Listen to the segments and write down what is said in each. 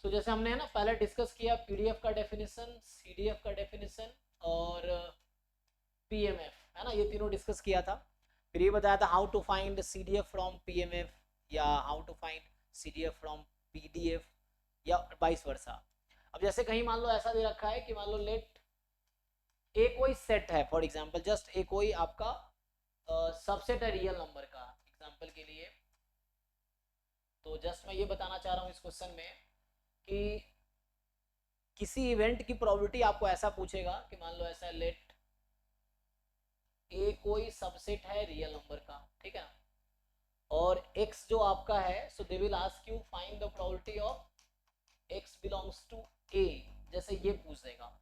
सो जैसे हमने है ना पहले डिस्कस किया पीडीएफ का डेफिनेशन, सीडीएफ का डेफिनेशन और पीएमएफ, है ना, ये तीनों डिस्कस किया था। फिर ये बताया था how to find CDF from PMF या how to find CDF from PDF या वाइस वर्सा। अब जैसे कहीं मान लो ऐसा दे रखा है कि मान लो लेट ए कोई सेट है, फॉर एग्जांपल जस्ट ए कोई आपका सबसेट है रियल नंबर का एग्जांपल के लिए। तो जस्ट मैं ये बताना चाह रहा हूँ इस क्वेश्चन में कि किसी इवेंट की प्रोबेबिलिटी आपको ऐसा पूछेगा कि मान लो ऐसा लेट ए कोई सबसेट है रियल नंबर का, ठीक है, और x जो आपका है, so they will ask you find the probability of x belongs to a, जैसे ये पूछ देगा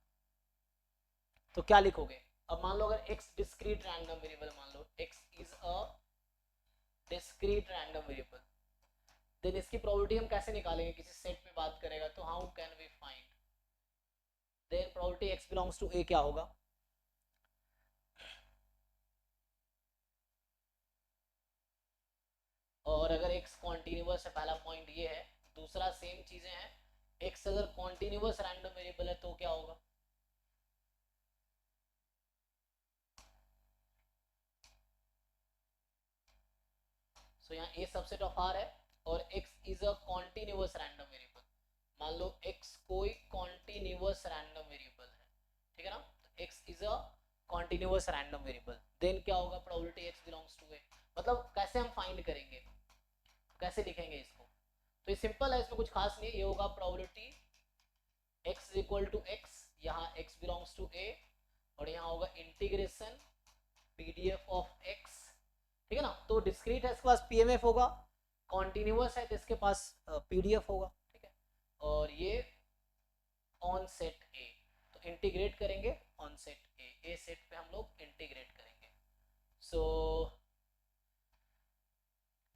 तो क्या लिखोगे। अब मान लो अगर x डिस्क्रीट रैंडम वेरिएबल, मान लो x is a discrete random variable, then इसकी प्रोबेबिलिटी हम कैसे निकालेंगे, किसी सेट में बात करेगा तो how can we find, then probability x belongs to a क्या होगा। और अगर x कॉन्टिन्यूअस है, पहला पॉइंट ये है, दूसरा सेम चीजें हैं, x अगर कॉन्टिन्यूअस रैंडम वेरिएबल है तो क्या होगा। सो यहाँ a सबसेट ऑफ r है और x is a continuous random variable. मान लो x कोई कॉन्टिन्यूअस रैंडम वेरिएबल है, ठीक है ना, तो x is a continuous random variable, then क्या होगा, probability x belongs to a। मतलब कैसे हम फाइंड करेंगे, कैसे लिखेंगे इसको, तो ये सिंपल है, इसमें कुछ खास नहीं है, ये होगा probability x is equal to x, यहाँ x बिलोंग्स टू a, और यहाँ होगा इंटीग्रेशन pdf ऑफ x, ठीक है ना। तो डिस्क्रीट है, इसके पास pmf होगा, कॉन्टिन्यूअस है तो इसके पास pdf होगा, ठीक है, और ये ऑन सेट a, तो इंटीग्रेट करेंगे ऑन सेट a सेट पे हम लोग इंटीग्रेट करेंगे। सो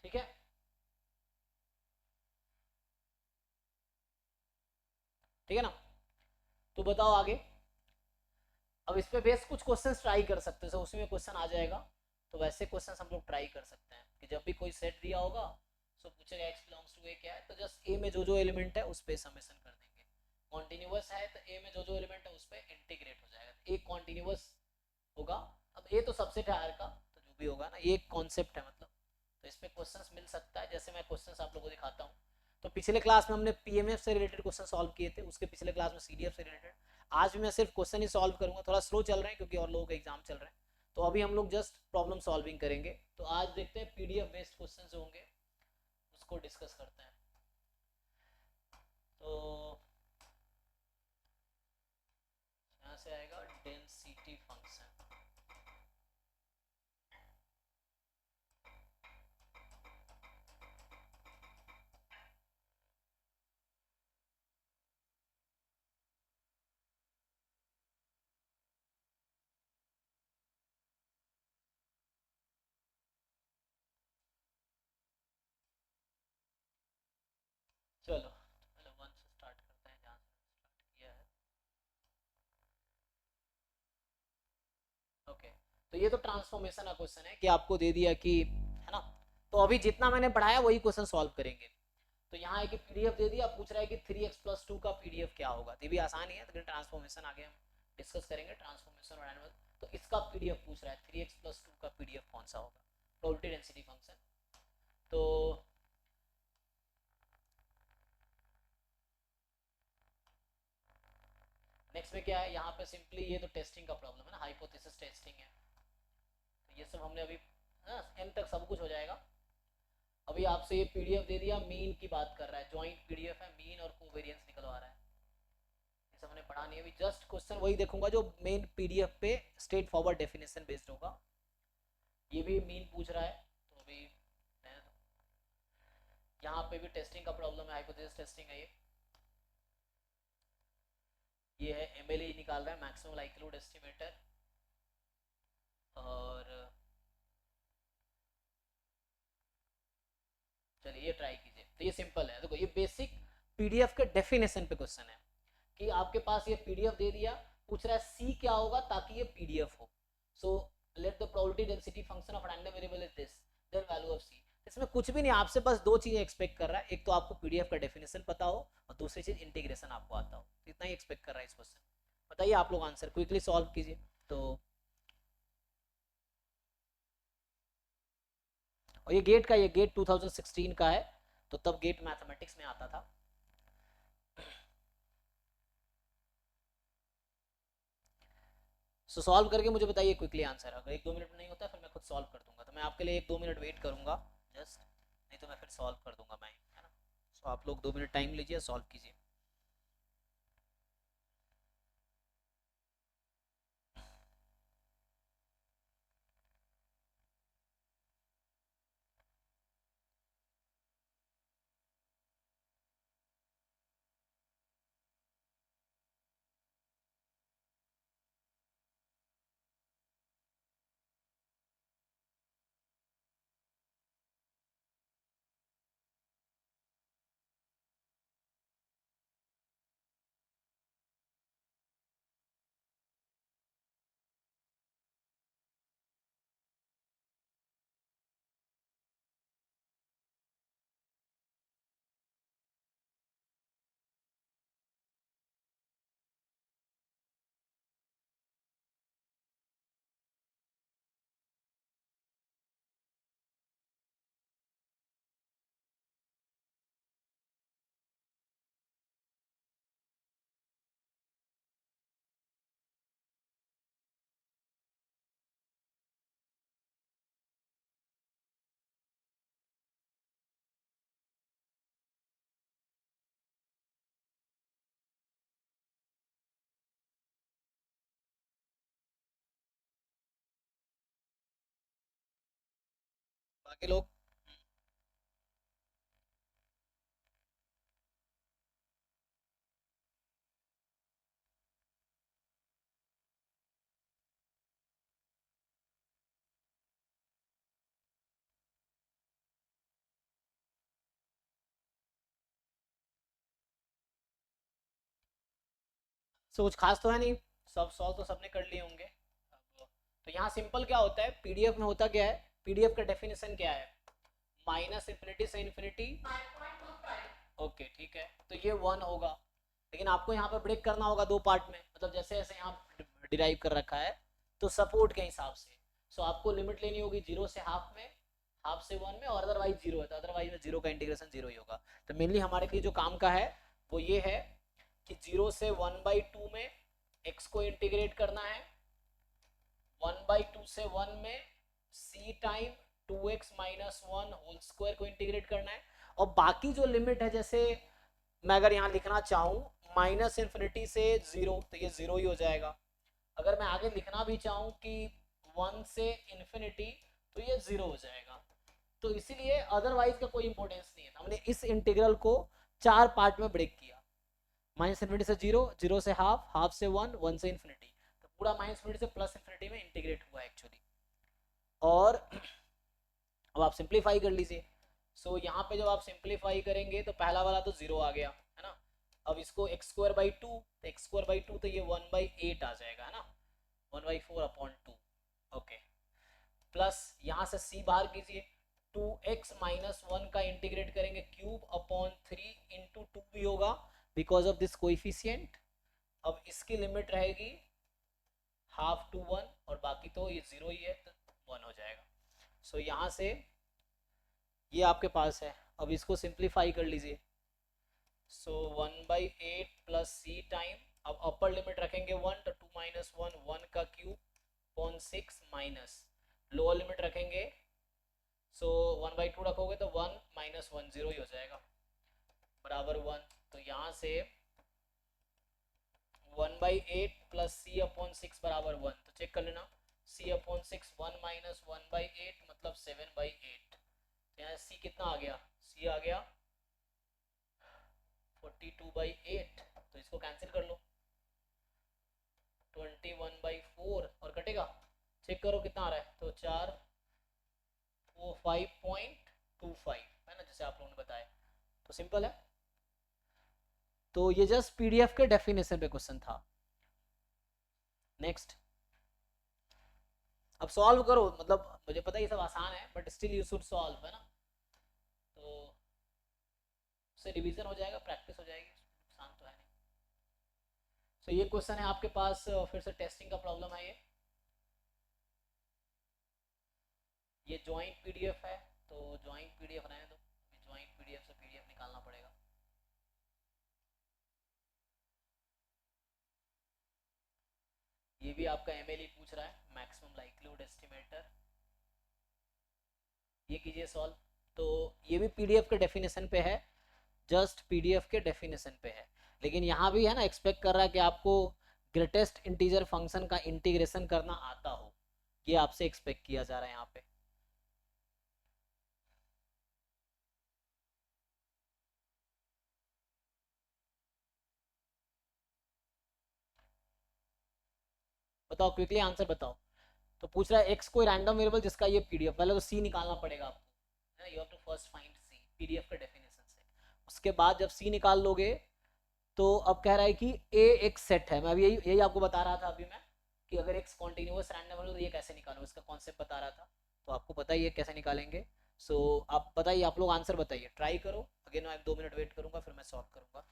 ठीक है, ठीक है ना, तो बताओ आगे। अब इस पे बेस कुछ क्वेश्चंस ट्राई कर सकते हैं, उसी में क्वेश्चन आ जाएगा, तो वैसे क्वेश्चंस हम लोग ट्राई कर सकते हैं कि जब भी कोई सेट दिया होगा सो पूछेगा x बिलोंग्स टू a क्या है, तो जस्ट a में जो जो एलिमेंट है उस पे समेशन कर देंगे। कॉन्टिन्यूअस है तो a में जो जो एलिमेंट है उस पे इंटीग्रेट हो जाएगा, a कॉन्टिन्यूअस होगा। अब a तो सबसेट है r का, तो जो भी होगा ना, ये एक कॉन्सेप्ट है मतलब, तो इस पे क्वेश्चंस मिल सकता है। जैसे मैं क्वेश्चंस आप लोगों को दिखाता हूँ, तो पिछले क्लास में हमने पीएमएफ से रिलेटेड क्वेश्चन सॉल्व किए थे, उसके पिछले क्लास में सीडीएफ से रिलेटेड। आज भी मैं सिर्फ क्वेश्चन ही सॉल्व करूंगा, थोड़ा स्लो चल रहे हैं क्योंकि और लोगों के एग्जाम चल रहे हैं, तो अभी हम लोग जस्ट प्रॉब्लम सॉल्विंग करेंगे। तो आज देखते हैं पीडीएफ बेस्ड क्वेश्चन जो होंगे उसको डिस्कस करते हैं। तो यहाँ से आएगा डेंसिटी फंक्शन, चलो पहले वन से स्टार्ट करते हैं जहाँ से स्टार्ट किया है। ओके, तो ये तो ट्रांसफॉर्मेशन का क्वेश्चन है कि आपको दे दिया कि, है ना, तो अभी जितना मैंने पढ़ाया वही क्वेश्चन सॉल्व करेंगे। तो यहाँ है कि पीडीएफ दे दिया, पूछ रहा है कि 3x+2 का पीडीएफ क्या होगा, तो ये भी आसान ही है, लेकिन ट्रांसफॉर्मेशन आगे हम डिस्कस करेंगे, ट्रांसफॉर्मेशन और एनिमल। तो इसका पीडीएफ पूछ रहा है, 3x+2 का पीडीएफ कौन सा होगा, प्रोबेबिलिटी डेंसिटी फंक्शन। तो नेक्स्ट में क्या है, यहाँ पे सिंपली ये तो टेस्टिंग का प्रॉब्लम है ना, हाइपोथेसिस टेस्टिंग है, तो ये सब हमने अभी एंड तक सब कुछ हो जाएगा। अभी आपसे ये पीडीएफ दे दिया, मीन की बात कर रहा है, ज्वाइंट पीडीएफ है, मीन और कोवेरियंस निकलवा रहा है, ये सब हमने पढ़ा नहीं है अभी, जस्ट क्वेश्चन वही देखूंगा जो मेन पीडीएफ पे स्ट्रेट फॉरवर्ड डेफिनेशन बेस्ड होगा। ये भी मीन पूछ रहा है, तो अभी यहाँ पे भी टेस्टिंग का प्रॉब्लम है, हाइपोथेसिस टेस्टिंग है ये है एमएलए निकाल रहा है, मैक्सिमम लाइक्लीहुड एस्टिमेटर, और चलिए ये ट्राई कीजिए। तो ये सिंपल है, देखो ये बेसिक पीडीएफ के डेफिनेशन पे क्वेश्चन है कि आपके पास ये पीडीएफ दे दिया, पूछ रहा है सी क्या होगा ताकि ये पीडीएफ हो। So let the probability density function of random variable is this, then value of C. इसमें कुछ भी नहीं, आपसे बस दो चीजें एक्सपेक्ट कर रहा है, एक तो आपको पीडीएफ का डेफिनेशन पता हो और दूसरी चीज इंटीग्रेशन आपको आता हो, इतना ही एक्सपेक्ट कर रहा है इस क्वेश्चन। बताइए आप लोग आंसर क्विकली सॉल्व कीजिए। तो और ये गेट 2016 का है, तो तब गेट मैथमेटिक्स में आता था। सो सॉल्व करके मुझे बताइए क्विकली आंसर, अगर 1-2 मिनट में नहीं होता फिर मैं खुद सॉल्व कर दूंगा, तो मैं आपके लिए 1-2 मिनट वेट करूंगा जस्ट, नहीं तो मैं फिर सॉल्व कर दूंगा मैं, है ना। सो आप लोग 2 मिनट टाइम लीजिए, सॉल्व कीजिए। बाकी लोग सो कुछ खास तो है नहीं, सब सॉल्व तो सबने कर लिए होंगे। तो यहाँ सिंपल क्या होता है, पीडीएफ में होता क्या है, पीडीएफ का डेफिनेशन क्या है, माइनस इन्फिनिटी से इन्फिनिटी। ओके ठीक है, तो ये 1 होगा, लेकिन आपको यहाँ पे ब्रेक करना होगा दो पार्ट में, मतलब जैसे ऐसे यहाँ डिराइव कर रखा है तो सपोर्ट के हिसाब से। सो आपको लिमिट लेनी होगी 0 से हाफ में, हाफ से 1 में, और अदरवाइज 0 है तो अदरवाइज में 0 का इंटीग्रेशन 0 ही होगा। तो मेनली हमारे लिए जो काम का है वो ये है कि 0 से 1/2 में x को इंटीग्रेट करना है, 1/2 से 1 में c time 2x minus 1 whole square को इंटीग्रेट करना है। और बाकी जो लिमिट है, जैसे मैं अगर यहाँ लिखना चाहूँ माइनस इन्फिनिटी से 0 तो ये 0 ही हो जाएगा। अगर मैं आगे लिखना भी चाहूँ कि 1 से इन्फिनिटी तो ये 0 हो जाएगा। तो इसीलिए अदरवाइज का कोई इंपॉर्टेंस नहीं है, हमने इस इंटीग्रल को 4 पार्ट में ब्रेक किया, माइनस इन्फिनिटी से 0, 0 से हाफ, हाफ से 1, 1 से इन्फिनिटी, तो पूरा माइनस इन्फिनिटी से प्लस इन्फिनिटी में इंटीग्रेट हुआ एक्चुअली। और अब आप सिंप्लीफाई कर लीजिए। सो यहाँ पे जब आप सिंप्लीफाई करेंगे तो पहला वाला तो 0 आ गया है ना, अब इसको x²/2, तो x²/2 तो ये 1/8 आ जाएगा, है ना, 1/4/2। ओके, प्लस यहाँ से c बाहर कीजिए, 2x माइनस 1 का इंटीग्रेट करेंगे क्यूब अपॉन 3 इंटू 2 भी होगा बिकॉज ऑफ दिस कोइफिशिएंट। अब इसकी लिमिट रहेगी हाफ टू 1, और बाकी तो ये 0 ही है तो 1 हो जाएगा। सो यहाँ से ये आपके पास है, अब इसको सिंप्लीफाई कर लीजिए। सो 1/8 प्लस सी टाइम, अब अपर लिमिट रखेंगे 1 तो 2 माइनस 1, 1 का cube upon 6 minus lower limit रखेंगे, सो 1/2 रखोगे तो 1 माइनस 1 0 ही हो जाएगा बराबर 1। तो यहाँ से 1/8 प्लस सी अपॉन 6 बराबर 1, तो चेक कर लेना, c अपॉन 6 1 माइनस 1/8 मतलब 7/8। तो यहाँ c कितना आ गया, c आ गया 42/8, तो इसको कैंसिल कर लो, 21/4 और कटेगा, चेक करो कितना आ रहा है, तो 4 वो 5.25 है ना, जैसे आप लोगों ने बताया। तो सिंपल है, तो ये जस्ट पीडीएफ के डेफिनेशन पे क्वेश्चन था। नेक्स्ट, अब सॉल्व करो, मतलब मुझे पता है ये सब आसान है but still you should solve, है ना। उससे रिवीजन हो जाएगा, प्रैक्टिस हो जाएगी, नुकसान तो है नहीं। तो ये क्वेश्चन है आपके पास, फिर से टेस्टिंग का प्रॉब्लम है ये जॉइंट पीडीएफ है, तो जॉइंट पीडीएफ रहने दो, जॉइंट पीडीएफ से पीडीएफ निकालना पड़ेगा। ये भी आपका एमएलई पूछ रहा है, मैक्सिमम लाइक्लीहुड एस्टिमेटर। ये कीजिए सॉल्व। तो ये भी पीडीएफ के डेफिनेशन पे है, जस्ट पीडीएफ के डेफिनेशन पे है, लेकिन यहाँ भी है ना एक्सपेक्ट कर रहा है कि आपको ग्रेटेस्ट इंटीजर फंक्शन का इंटीग्रेशन करना आता हो, ये आपसे एक्सपेक्ट किया जा रहा है यहाँ पे। बताओ क्विकली आंसर बताओ। तो पूछ रहा है एक्स कोई रैंडम वेरिएबल जिसका ये पीडीएफ, पहले तो सी निकालना पड़ेगा आपको, you have to first find c PDF के डेफिनेशन से। उसके बाद जब सी निकाल लोगे तो अब कह रहा है कि ए एक सेट है, मैं अभी यही यही आपको बता रहा था अभी मैं, कि अगर एक्स कॉन्टिन्यूस रैंडम है तो ये कैसे निकालो, इसका कॉन्सेप्ट बता रहा था। तो आपको पता ही है कैसे निकालेंगे। सो आप बताइए, आप लोग आंसर बताइए, ट्राई करो। अगेन मैं 2 मिनट वेट करूंगा, फिर मैं सॉल्व करूंगा,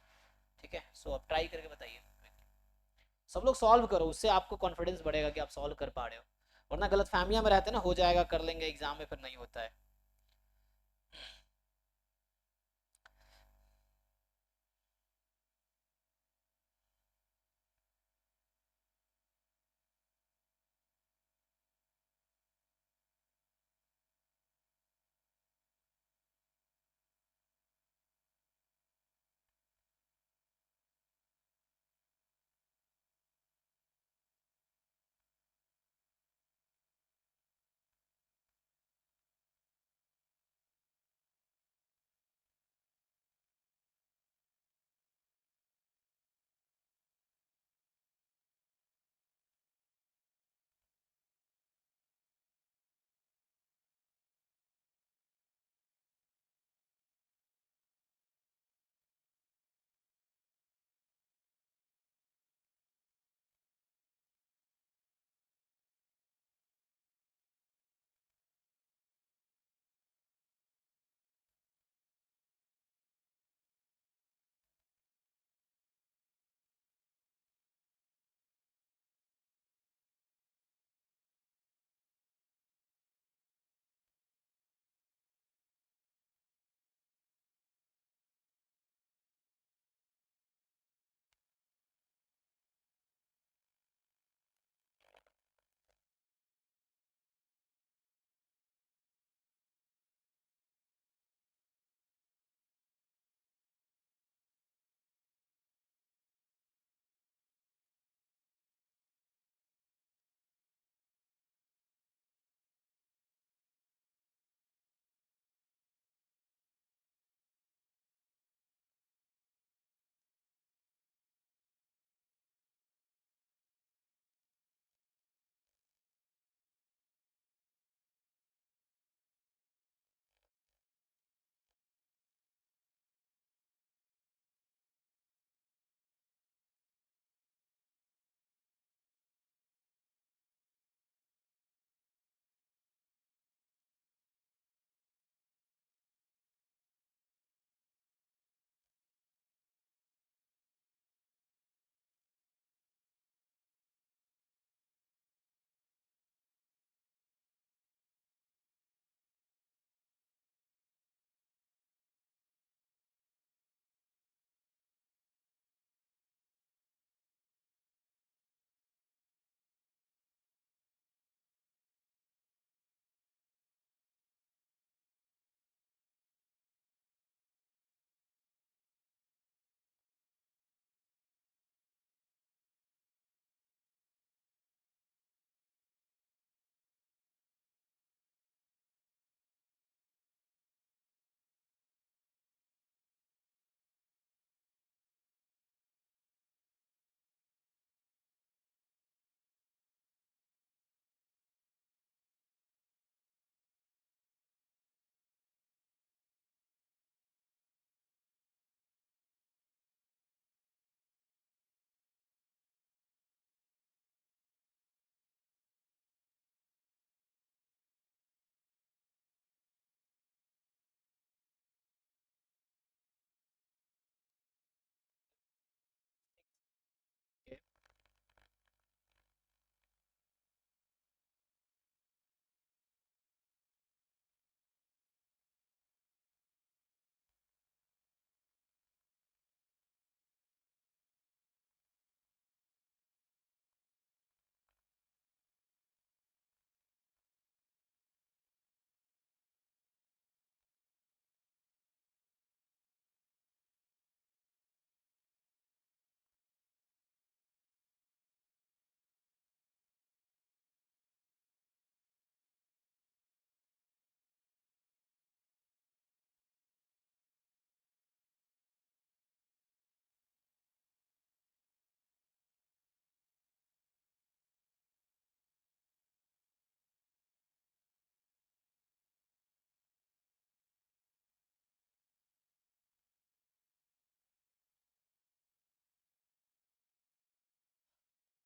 ठीक है। सो आप ट्राई करके बताइए, सब लोग सॉल्व करो, उससे आपको कॉन्फिडेंस बढ़ेगा कि आप सॉल्व कर पा रहे हो। वरना गलत फैमिलियां में रहते हैं ना, हो जाएगा कर लेंगे, एग्जाम में फिर नहीं होता है।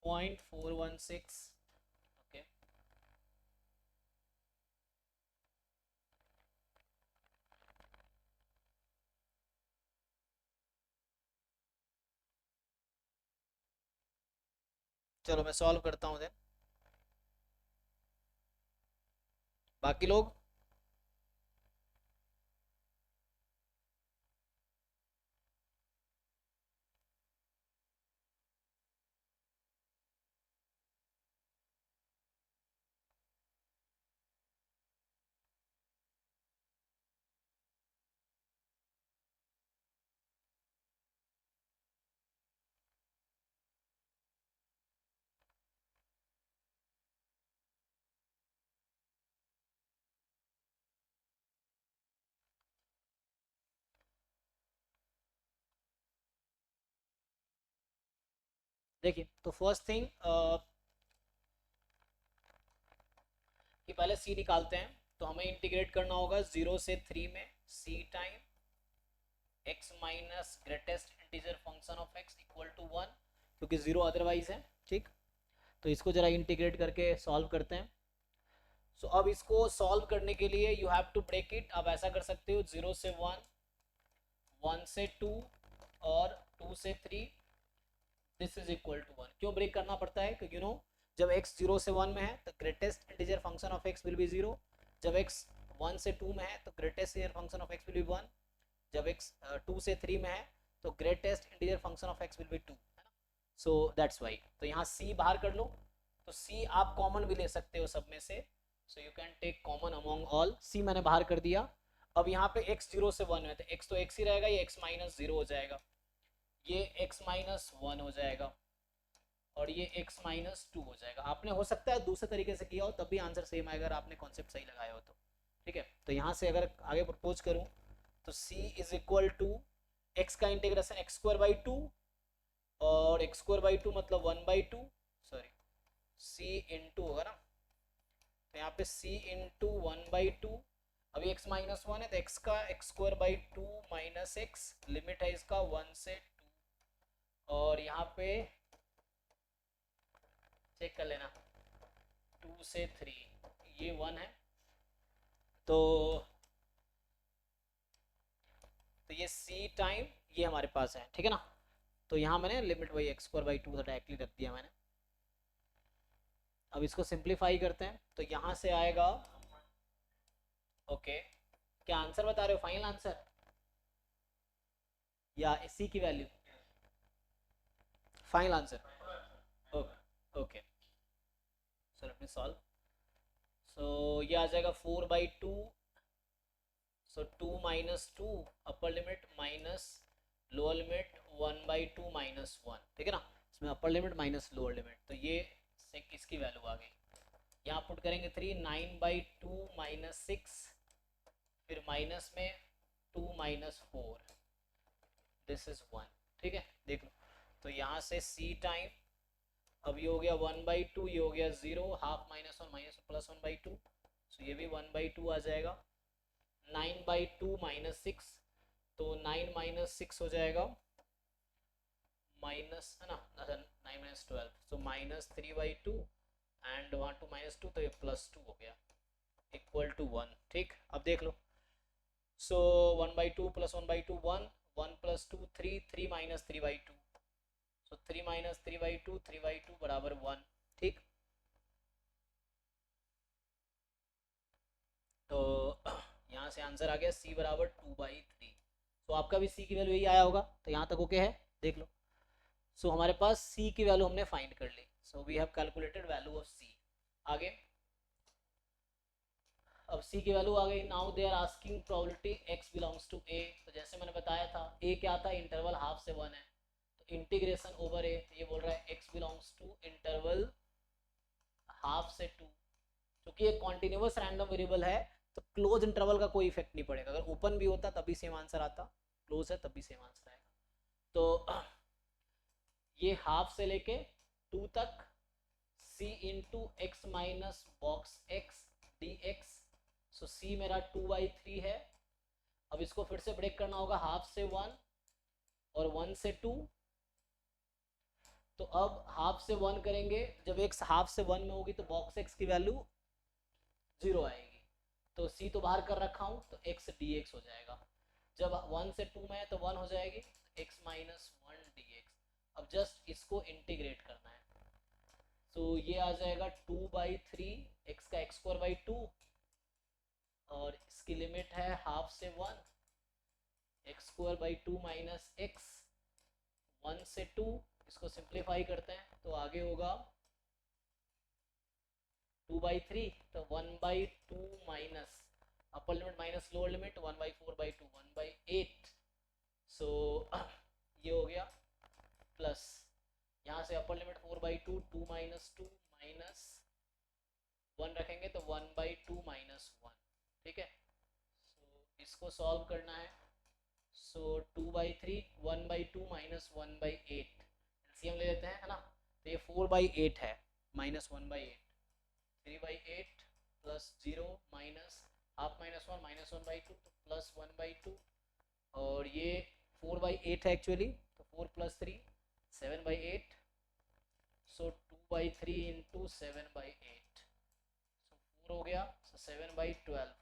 0.416. ओके, चलो मैं सॉल्व करता हूँ देन। बाकी लोग देखिए, तो फर्स्ट थिंग कि पहले c निकालते हैं, तो हमें इंटीग्रेट करना होगा 0 से 3 में c time x minus greatest integer function of x equal to 1, क्योंकि 0 अदरवाइज है। ठीक, तो इसको जरा इंटीग्रेट करके सॉल्व करते हैं। सो अब इसको सॉल्व करने के लिए you have to break it. अब ऐसा कर सकते हो 0 से 1, 1 से 2 और 2 से 3, दिस इज इक्वल टू 1। क्यों ब्रेक करना पड़ता है? क्योंकि जब x 0 से 1 में है तो greatest integer function of x will be 0। जब x 1 से 2 में है तो greatest integer function of x will be 1। जब x 2 से 3 में है तो greatest integer function of x will be 2, है ना। So that's why. तो यहाँ c बाहर कर लो, तो c आप कॉमन भी ले सकते हो सब में से। So you can take common among all. c मैंने बाहर कर दिया। अब यहाँ पे x 0 से 1 है तो x तो x ही रहेगा, ये x माइनस 0 हो जाएगा, ये x माइनस 1 हो जाएगा और ये x माइनस 2 हो जाएगा। आपने हो सकता है दूसरे तरीके से किया हो तब भी आंसर सेम आएगा अगर आपने कॉन्सेप्ट सही लगाया हो तो। ठीक है, तो यहाँ से अगर आगे प्रपोज करूँ तो c is equal to x का इंटीग्रेशन x स्क्वायर बाई 2 और x स्क्वायर बाई 2 मतलब 1 बाई 2, सॉरी c इंटू होगा ना, तो यहाँ पे c इंटू 1 बाई 2। अभी x माइनस 1 है तो x का x square by 2 minus x, limit है इसका 1 से 2 और यहाँ पे चेक कर लेना 2 से 3, ये 1 है तो ये c टाइम ये हमारे पास है। ठीक है ना, तो यहाँ मैंने लिमिट वही x स्क्वायर बाई 2 डायरेक्टली रख दिया मैंने। अब इसको सिंप्लीफाई करते हैं तो यहाँ से आएगा, ओके क्या आंसर बता रहे हो, फाइनल आंसर या c की value? Final answer, okay okay. So let me solve. So ये आ जाएगा 4 by 2, so 2 minus 2 upper limit minus lower limit 1 by 2 minus 1। ठीक है ना, इसमें upper limit minus lower limit, तो ये से किसकी वैल्यू आ गई, यहाँ पुट करेंगे 3, 9 बाई 2 माइनस 6, फिर माइनस में 2 माइनस 4, दिस इज 1। ठीक है, देख लो तो यहाँ से c टाइम, अब ये हो गया 1 बाई 2, ये हो गया 0, half minus 1 minus plus 1 by 2, सो ये भी 1 बाई 2 आ जाएगा। 9 बाई 2 माइनस 6, तो 9 माइनस 6 हो जाएगा माइनस, है ना, 9 minus 12, so minus 3 by 2 and वहाँ 2 माइनस 2 तो ये प्लस 2 हो गया इक्वल टू 1। ठीक, अब देख लो, सो 1 by 2 plus 1 by 2 1, 1 plus 2 3, 3 minus 3 by 2, so 3 minus 3 by 2, 3 by 2 बराबर 1। ठीक, तो यहाँ से आंसर आ गया c बराबर 2 बाई 3। तो आपका भी c की वैल्यू यही आया होगा, तो यहाँ तक ओके है, देख लो। सो हमारे पास c की वैल्यू हमने फाइंड कर ली, so we have calculated value of c। आगे अब c की वैल्यू आ गई। Now they are asking probability x belongs to a, तो जैसे मैंने बताया था a क्या था, इंटरवल हाफ से 1 है, तो इंटीग्रेशन ओवर a, ये बोल रहा है x belongs to interval half से 2। क्योंकि ये कॉन्टिन्यूस रैंडम वेरिएबल है तो क्लोज इंटरवल का कोई इफेक्ट नहीं पड़ेगा, अगर ओपन भी होता तभी सेम आंसर आता, क्लोज है तभी सेम आंसर आएगा। तो ये हाफ से लेके 2 तक c into x minus box x dx, सो c मेरा 2 बाई 3 है। अब इसको फिर से ब्रेक करना होगा, हाफ से 1 और 1 से 2, तो अब हाफ से 1 करेंगे, जब x हाफ से 1 में होगी तो बॉक्स x की वैल्यू 0 आएगी, तो c तो बाहर कर रखा हूँ, तो x dx हो जाएगा। जब 1 से 2 में है तो 1 हो जाएगी, x माइनस 1 dx। अब जस्ट इसको इंटीग्रेट करना है, तो ये आ जाएगा 2/3 x का x स्क्वायर बाई 2, और इसकी लिमिट है हाफ से 1, x square by 2 minus x, 1 से 2, इसको सिंप्लीफाई करते हैं तो आगे होगा 2/3, तो 1/2 माइनस अपर लिमिट माइनस लोअर लिमिट 1/4/2 1/8, सो ये हो गया, प्लस यहाँ से अपर लिमिट 4/2 2 माइनस 2 माइनस 1 रखेंगे तो 1/2 माइनस 1, ठीक है। सो इसको सॉल्व करना है, सो 2/3 1/2 माइनस 1/8, एलसीएम ले लेते हैं, है ना, तो ये 4/8 है minus 1/8, 3/8 plus 0 minus half minus 1 minus 1/2 तो प्लस 1/2, और ये 4/8 है एक्चुअली, तो 4 प्लस 3 7/8, सो 2/3 इंटू 7/8, सो 4 हो गया, सो 7/12,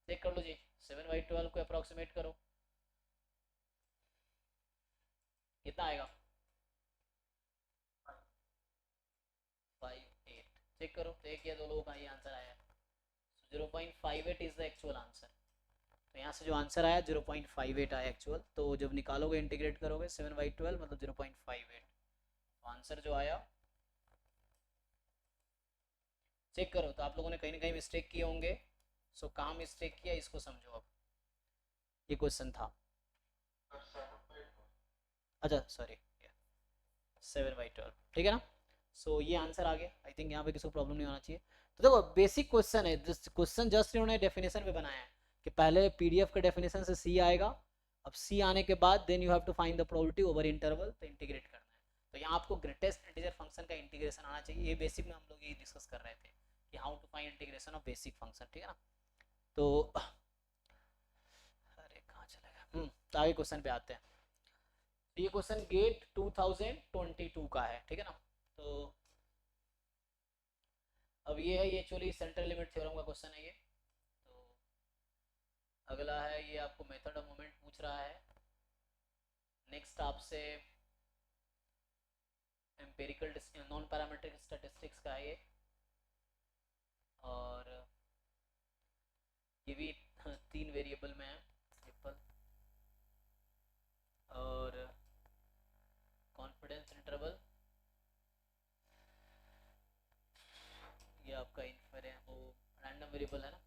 चेक कर लो जी, 7/12 को अप्रोक्सीमेट करो, कितना आएगा 58, चेक करो, तो एक या दो लोगों का ये आंसर आया है, 0.58 इज द एक्चुअल आंसर। तो यहाँ से जो आंसर आया 0.58 आया एक्चुअल, तो जब निकालोगे इंटीग्रेट करोगे 7/12 मतलब 0.58, तो आंसर जो आया, चेक करो, तो आप लोगों ने कहीं ना कहीं मिस्टेक किए होंगे, सो कहाँ मिस्टेक किया इसको समझो। अब ये क्वेश्चन था, अच्छा सॉरी 7/12, ठीक है ना, सो ये आंसर आ गया, आई थिंक यहाँ पे किसी को प्रॉब्लम नहीं होना चाहिए। तो देखो बेसिक क्वेश्चन है, क्वेश्चन जस्ट इन्होंने डेफिनेशन पे बनाया है कि पहले पीडीएफ का डेफिनेशन से सी आएगा, अब सी आने के बाद then you have to find the probability over interval, तो इंटीग्रेट करना है, तो यहाँ आपको ग्रेटेस्ट इंटीजर फंक्शन का इंटीग्रेशन आना चाहिए, ये बेसिक में हम लोग ये डिस्कस कर रहे थे कि how to find integration of basic function, ठीक है ना। तो अरे कहाँ चला गया, तो आगे क्वेश्चन पे आते हैं। तो ये क्वेश्चन गेट 2022 का है, ठीक है ना। तो अब ये है, ये एक्चुअली सेंट्रल लिमिट थ्योरम का क्वेश्चन है ये। तो अगला है, ये आपको मेथड ऑफ मोमेंट पूछ रहा है। नेक्स्ट आपसे एम्पिरिकल नॉन पैरामीट्रिक स्टैटिस्टिक्स का है ये, और ये भी 3 वेरिएबल में है, ट्रिपल और कॉन्फिडेंस इंटरवल, ये आपका इन्फर है, वो रैंडम वेरिएबल है ना।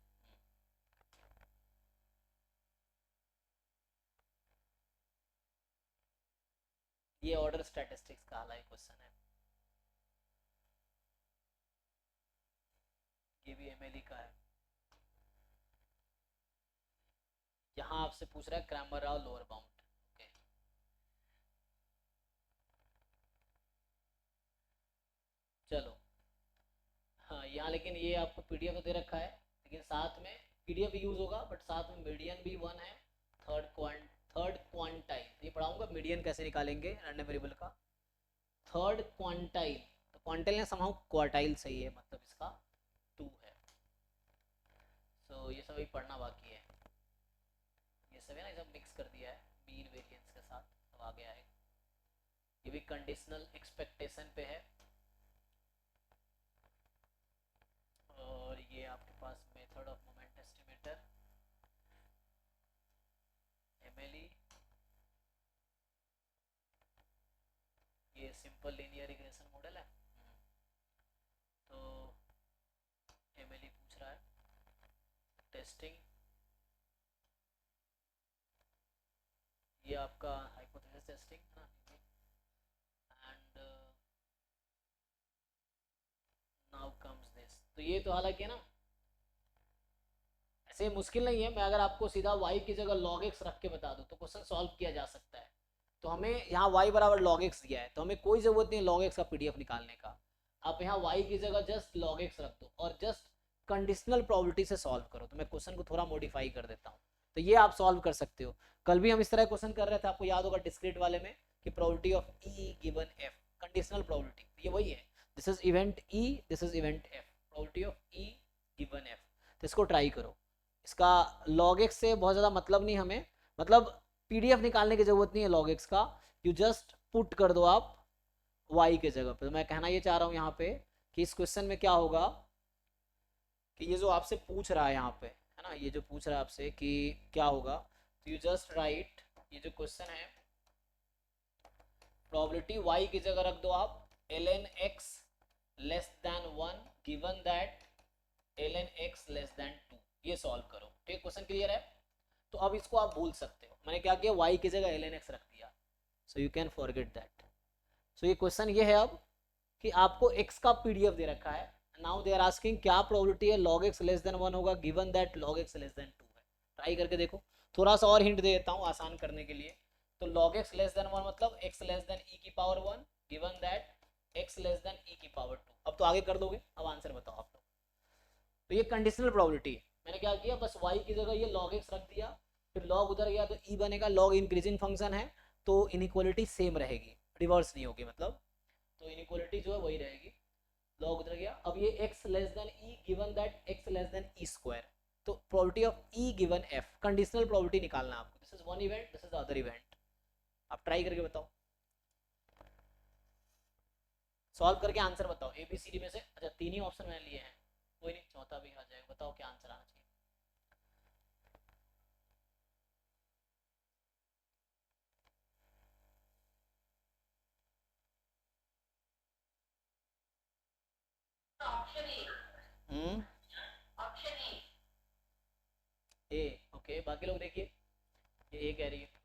ये ऑर्डर स्टैटिस्टिक्स का वाला क्वेश्चन है, ये भी एमएलई का है। यहाँ आपसे पूछ रहा है Cramer Rao lower bound, okay. चलो हाँ, यहाँ लेकिन ये आपको पीडीएफ दे रखा है, लेकिन साथ में पीडीएफ यूज होगा बट साथ में मीडियन भी 1 है, थर्ड क्वांटाइल, ये पढ़ाऊंगा मीडियन कैसे निकालेंगे रैंडम वेरिएबल का, थर्ड क्वांटाइल, तो क्वांटाइल ने समाउ क्वार्टाइल सही है, मतलब इसका 2 है। सो ये सब भी पढ़ना बाकी है, ये सब है ना, ये सब मिक्स कर दिया है मीन वेरिएंस के साथ, अब आगे आएगा। ये भी कंडीशनल एक्सपेक्टेशन पे है, और ये आपके पास method of moment estimator MLE, ये सिंपल लीनियर रिग्रेशन मॉडल है। तो एमएलई पूछ रहा है, टेस्टिंग, ये आपका हाइपोथेसिस टेस्टिंग है ना, एंड नाउ कम्स दिस। तो ये तो हालांकि है ना ऐसे मुश्किल नहीं है, मैं अगर आपको सीधा y की जगह log x रख के बता दूं तो क्वेश्चन सॉल्व किया जा सकता है। तो हमें यहाँ y बराबर log x दिया है, तो हमें कोई ज़रूरत नहीं log x का पीडीएफ निकालने का, आप यहाँ y की जगह जस्ट log x रख दो और जस्ट कंडीशनल प्रोबेबिलिटी से सॉल्व करो। तो मैं क्वेश्चन को थोड़ा मॉडिफाई कर देता हूँ, तो ये आप सॉल्व कर सकते हो। कल भी हम इस तरह क्वेश्चन कर रहे थे, आपको याद होगा डिस्क्रीट वाले में, कि probability of E given F, conditional probability, ये वही है, this is event E, this is event F, probability of E given F. तो इसको ट्राई करो, इसका log x से बहुत ज़्यादा मतलब नहीं हमें, मतलब PDF निकालने की ज़रूरत नहीं है log x का, यू जस्ट पुट कर दो आप y के जगह पे। तो मैं कहना ये चाह रहा हूँ यहाँ पे कि इस क्वेश्चन में क्या होगा कि ये जो आपसे पूछ रहा है यहाँ पे, है ना, ये जो पूछ रहा है आपसे कि क्या होगा, तो यू जस्ट राइट, ये जो क्वेश्चन है प्रोबेबिलिटी y की जगह रख दो आप ln x less then 1 given that ln x less then 2, ये सॉल्व करो। ठीक, क्वेश्चन क्लियर है? तो अब इसको आप भूल सकते हो, मैंने क्या किया, y की जगह ln x रख दिया, so you can forget that. So ये क्वेश्चन ये है अब कि आपको x का PDF दे रखा है, नाउ दे आर आस्किंग क्या प्रोबेबिलिटी है log x लेस देन 1 होगा given that log x less then 2 है। ट्राई करके देखो, थोड़ा सा और हिंट दे देता हूँ आसान करने के लिए। तो log x लेस देन 1 मतलब x लेस देन e की power 1 given that x less than e की पावर 2। अब तो आगे कर दोगे, अब आंसर बताओ आप लोग। तो ये कंडीशनल प्रोबेबिलिटी है, मैंने क्या किया, बस y की जगह ये log x रख दिया, फिर log उधर गया तो e बनेगा, log इंक्रीजिंग फंक्शन है तो इनइक्वालिटी सेम रहेगी, रिवर्स नहीं होगी, मतलब तो इनइक्वालिटी जो है वही रहेगी, log उधर गया। अब ये x less than e given that x less than e square, तो probability of e given f, conditional probability निकालना है आपको, this is one event, this is other event. आप ट्राई करके बताओ, सॉल्व करके आंसर बताओ, ABCD में से, अच्छा 3 ही ऑप्शन मैंने लिए हैं, कोई नहीं चौथा भी आ जाएगा, बताओ क्या आंसर आना चाहिए। ऑप्शन ए, ओके, बाकी लोग देखिए, ये ए कह रही है।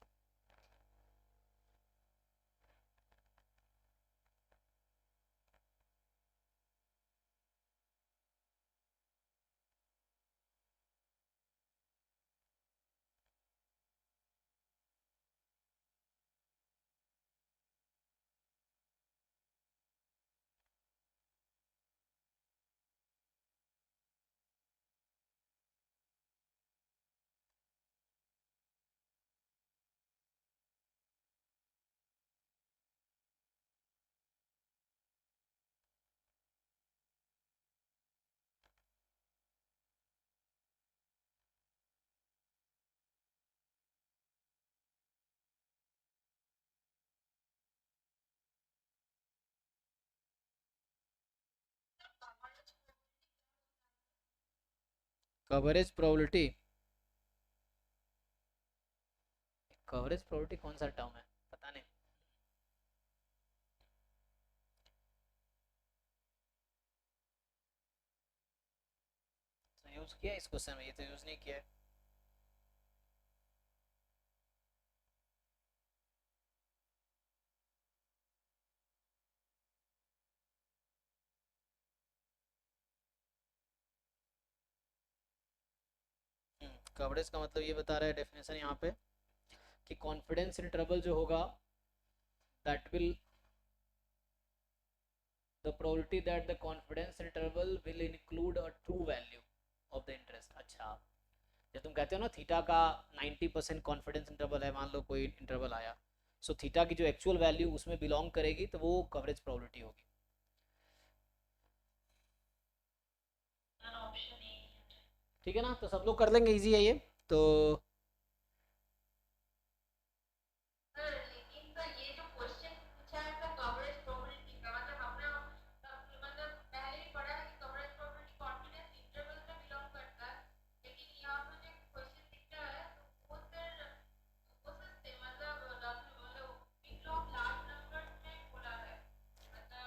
कवरेज प्रोबेबिलिटी, कवरेज प्रोबेबिलिटी कौन सा टर्म है, पता नहीं। तो यूज किया इस क्वेश्चन में, ये तो यूज नहीं किया है। कवरेज का मतलब ये बता रहा है डेफिनेशन यहाँ पे कि कॉन्फिडेंस इंटरवल जो होगा that will, the probability that the confidence interval will include a true value of the interest। अच्छा, जब तुम कहते हो ना थीटा का 90% कॉन्फिडेंस इंटरवल है, मान लो कोई इंटरवल आया, सो थीटा की जो एक्चुअल वैल्यू उसमें बिलोंग करेगी तो वो कवरेज प्रोबेबिलिटी होगी। ठीक है ना, तो सब लोग कर लेंगे, इजी है ये तो।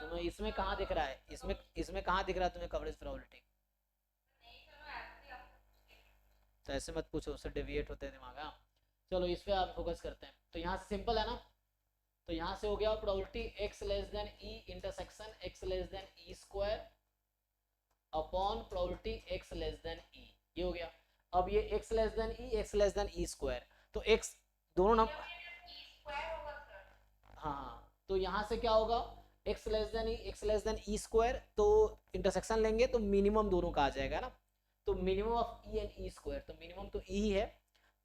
तुम्हें इसमें कहाँ दिख रहा है, इसमें कहाँ दिख रहा है तुम्हें कवरेज प्रोबेबिलिटी? तो ऐसे मत पूछो, उससे डेविएट होते हैं दिमाग। हाँ चलो इस पे आप फोकस करते हैं, तो यहाँ से सिंपल है ना, तो यहाँ से हो गया probability X less than E intersection X less than E square upon probability X less than E, ये हो गया। अब ये X less than E, X less than E square, तो एक्स दोनों नंबर, हाँ तो यहाँ से क्या होगा, X less than E, X less than E square, तो इंटरसेक्शन लेंगे तो मिनिमम दोनों का आ जाएगा ना, तो minimum of E and E square, तो मिनिमम तो ई ही है,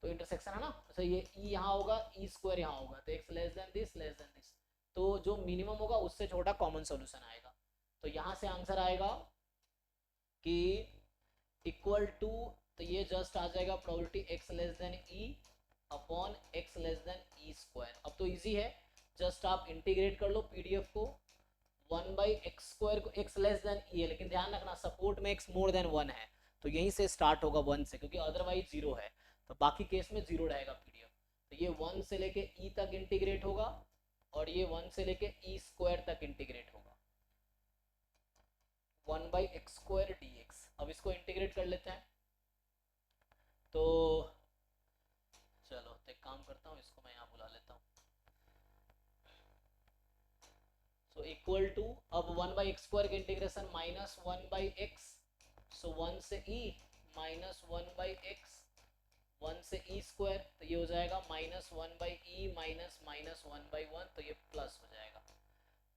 तो इंटरसेक्शन है ना, तो ये ई यहाँ होगा, ई स्क्वायर यहाँ होगा, तो x less then this less than this, तो तो जो मिनिमम होगा उससे छोटा कॉमन सॉल्यूशन आएगा। तो यहाँ से आंसर आएगा कि इक्वल टू, तो ये जस्ट आ जाएगा probability x less than E upon x less than E square. अब तो इजी है, जस्ट आप इंटीग्रेट कर लो पीडीएफ को, 1/x² को x लेस देन ई है, लेकिन ध्यान रखना सपोर्ट में x मोर देन 1 है, तो यहीं से स्टार्ट होगा 1 से, क्योंकि अदरवाइज 0 है, तो बाकी केस में 0 रहेगा पीडीएफ। तो ये 1 से लेके e तक इंटीग्रेट होगा और ये 1 से लेके ई स्क्वायर तक इंटीग्रेट होगा, 1/x² dx। अब इसको इंटीग्रेट कर लेते हैं, तो चलो एक काम करता हूँ, इसको मैं यहाँ बुला लेता हूँ। सो इक्वल टू, अब 1/x² के इंटीग्रेशन -1/x, सो 1 से e माइनस 1/x, 1 से ई स्क्वायर, तो ये हो जाएगा -1/e माइनस -1/1, तो ये प्लस हो जाएगा,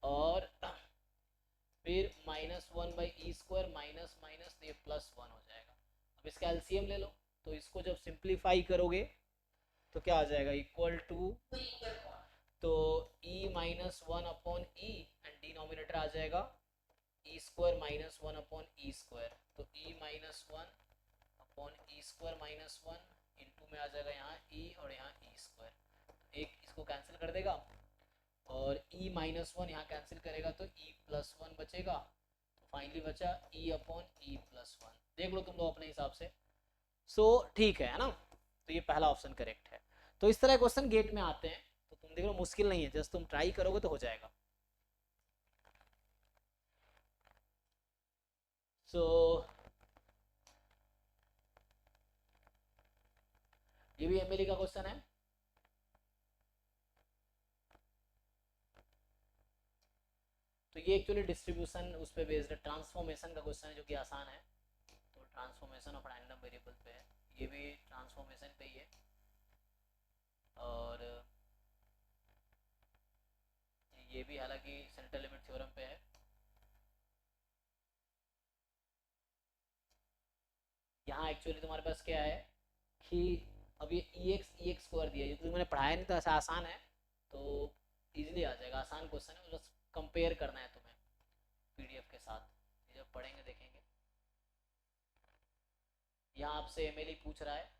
और फिर -1/e² माइनस माइनस, तो ये +1 हो जाएगा। अब इसका एलसीएम ले लो, तो इसको जब सिंप्लीफाई करोगे तो क्या आ जाएगा, इक्वल टू, तो e -1 upon e and denominator आ जाएगा e² -1 अपॉन e², तो e -1 अपॉन e² -1 इंटू में आ जाएगा यहाँ e और यहाँ e², एक इसको कैंसिल कर देगा और e -1 यहाँ कैंसिल करेगा तो e+1 बचेगा, तो फाइनली बचा e अपॉन e+1। देख लो तुम लोग अपने हिसाब से। सो ठीक है ना, तो ये पहला ऑप्शन करेक्ट है। तो इस तरह क्वेश्चन गेट में आते हैं, तो तुम देख लो मुश्किल नहीं है, जस्ट तुम ट्राई करोगे तो हो जाएगा। सो ये भी एमएलए का क्वेश्चन है। तो ये एक्चुअली डिस्ट्रीब्यूशन उस पर बेस्ड है, ट्रांसफॉर्मेशन का क्वेश्चन है जो कि आसान है। तो ट्रांसफॉर्मेशन ऑफ रैंडम वेरिएबल पे है, ये भी ट्रांसफॉर्मेशन पे ही है, और ये भी हालांकि सेंट्रल लिमिट थ्योरम पे है। यहाँ एक्चुअली तुम्हारे पास क्या है कि अब ये EX दिया, ये तो मैंने पढ़ाया नहीं था, ऐसा आसान है, तो इजीली आ जाएगा, आसान क्वेश्चन है, बस कंपेयर करना है तुम्हें पीडीएफ के साथ, ये जब पढ़ेंगे देखेंगे। यहाँ आपसे एमएलई पूछ रहा है,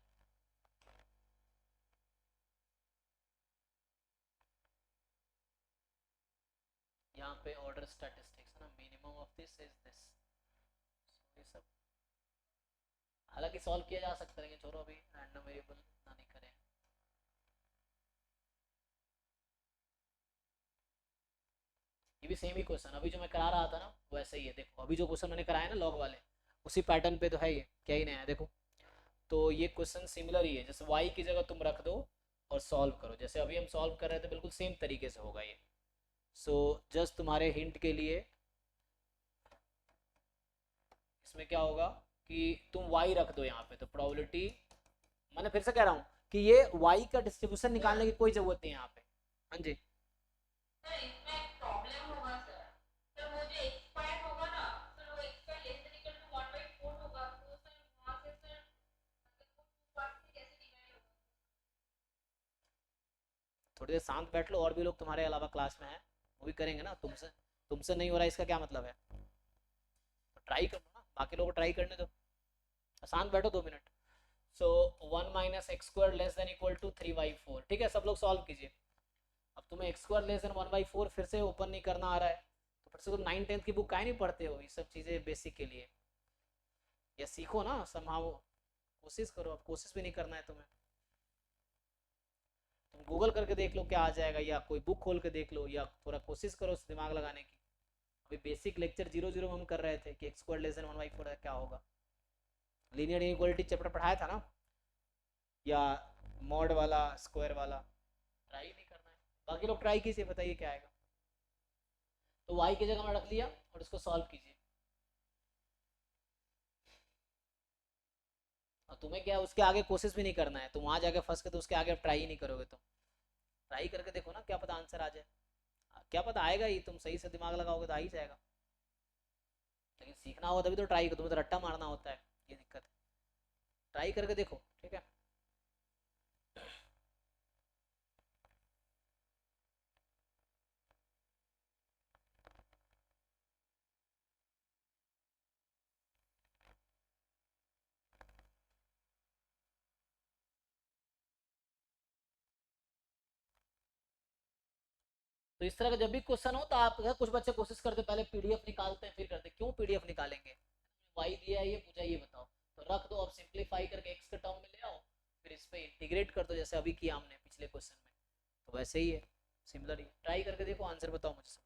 यहाँ पे ऑर्डर स्टैटिस्टिक्स ना, minimum of this is this, ये सब हालांकि सॉल्व किया जा सकता है, लेकिन छोड़ो अभी रैंडम वेरिएबल ना नहीं करें। ये भी सेम ही क्वेश्चन अभी जो मैं करा रहा था ना वैसे ही है, देखो अभी जो क्वेश्चन मैंने कराया ना लॉग वाले, उसी पैटर्न पे तो है, ये क्या ही नया है देखो। तो ये क्वेश्चन सिमिलर ही है, जैसे y की जगह तुम रख दो और सॉल्व करो, जैसे अभी हम सॉल्व कर रहे थे बिल्कुल सेम तरीके से होगा ये। सो जस्ट तुम्हारे हिंट के लिए इसमें क्या होगा कि तुम y रख दो यहाँ पे, तो प्रोबेबिलिटी, मैंने फिर से कह रहा हूँ कि ये y का डिस्ट्रीब्यूशन निकालने की कोई जरूरत नहीं है यहाँ पे। हाँ जी थोड़ी देर शांत बैठ लो, और भी लोग तुम्हारे अलावा क्लास में हैं, वो भी करेंगे ना, तुमसे तुमसे नहीं हो रहा इसका क्या मतलब है, तो ट्राई कर लो ना, बाकी लोगों को ट्राई करने दो, शांत बैठो 2 minute. So 1 - x² less than equal to 3/4, ठीक है, सब लोग सॉल्व कीजिए। अब तुम्हें x² लेस देन 1/4 फिर से ओपन नहीं करना आ रहा है, तो फिर से तुम 9th-10th की बुक काहे नहीं पढ़ते हो, ये सब चीज़ें बेसिक के लिए, ये सीखो ना, संभालो, कोशिश करो, अब कोशिश भी नहीं करना है तुम्हें, तुम गूगल करके देख लो क्या आ जाएगा, या कोई बुक खोल के देख लो, या थोड़ा कोशिश करो दिमाग लगाने की। अभी बेसिक लेक्चर 0 में हम कर रहे थे कि x² लेस देन 1/4 क्या होगा, लीनियर इनइक्वालिटी चैप्टर पढ़ाया था ना, या मॉड वाला, स्क्वायर वाला, ट्राई नहीं करना है, बाकी लोग ट्राई कीजिए, बताइए क्या आएगा। तो y की जगह में रख लिया और इसको सॉल्व कीजिए, और तुम्हें क्या उसके आगे कोशिश भी नहीं करना है, तुम वहां जाके फंस के तो उसके आगे ट्राई ही नहीं करोगे, तुम ट्राई करके देखो ना, क्या पता आंसर आ जाए, क्या पता आएगा ही, तुम सही से दिमाग लगाओगे तो आ ही जाएगा, लेकिन सीखना होगा तभी तो ट्राई करो, तुम्हें तो रट्टा मारना होता है, ये दिक्कत है, ट्राई करके देखो, ठीक है। तो इस तरह का जब भी क्वेश्चन हो तो आप कुछ बच्चे कोशिश करते पहले पीडीएफ निकालते हैं फिर करते, क्यों पीडीएफ निकालेंगे, वाई दिया है ये पूछा ये बताओ, तो रख दो, अब सिंप्लीफाई करके एक्स के टर्म में ले आओ, फिर इस पे इंटीग्रेट कर दो जैसे अभी किया हमने पिछले क्वेश्चन में, तो वैसे ही है, सिमिलर ही। ट्राई करके देखो, आंसर बताओ मुझसे।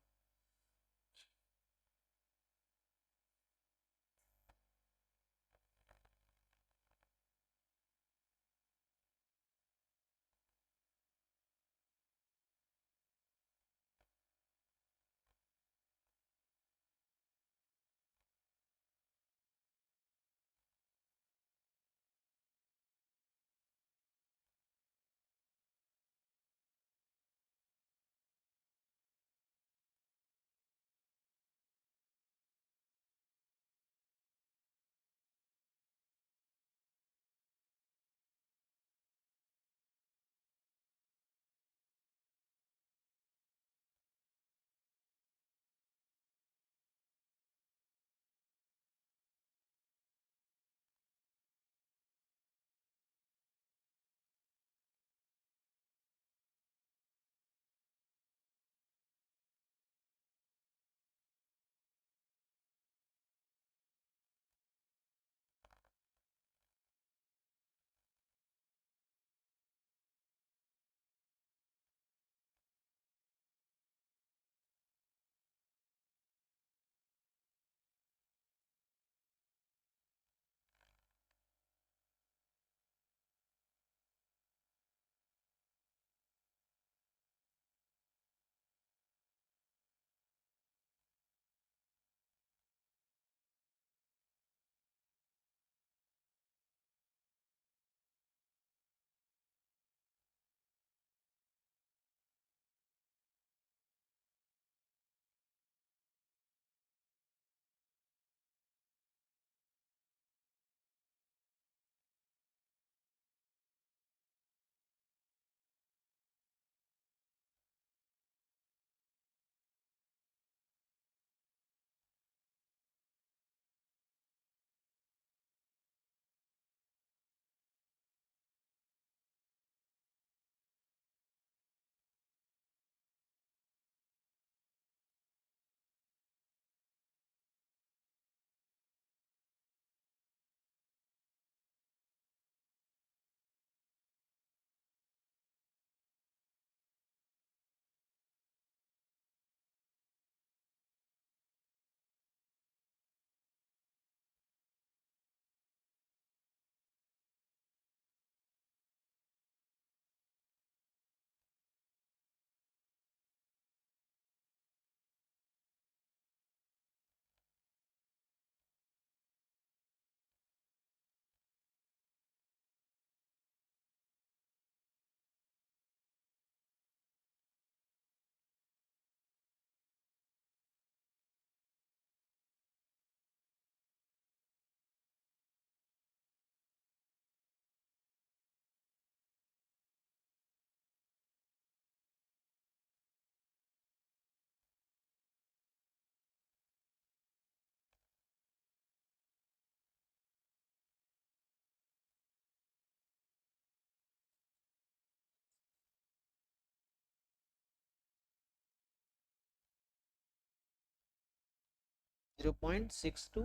0.62।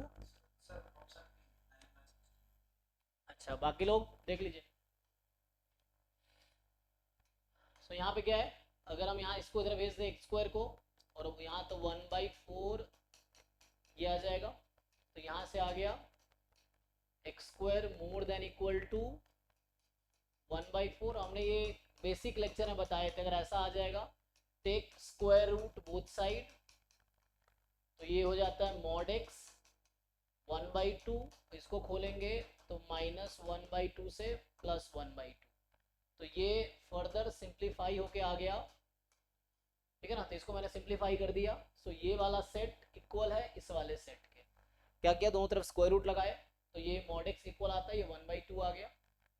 अच्छा बाकी लोग देख लीजिए। सो यहाँ पे क्या है, अगर हम यहाँ इसको इधर भेज दें एक्स स्क्वायर को, और यहाँ तो 1/4 ये आ जाएगा, तो यहाँ से आ गया x square more than equal to 1/4। हमने ये बेसिक लेक्चर में बताए थे, अगर ऐसा आ जाएगा take square root both side, तो ये हो जाता है मॉड एक्स 1/2, इसको खोलेंगे तो -1/2 से +1/2, तो ये फर्दर सिंप्लीफाई होके आ गया, ठीक है ना, तो इसको मैंने सिंप्लीफाई कर दिया। सो ये वाला सेट इक्वल है इस वाले सेट के, क्या किया दोनों तरफ स्क्वायर रूट लगाए, तो ये मॉड एक्स इक्वल आता है, ये 1/2 आ गया,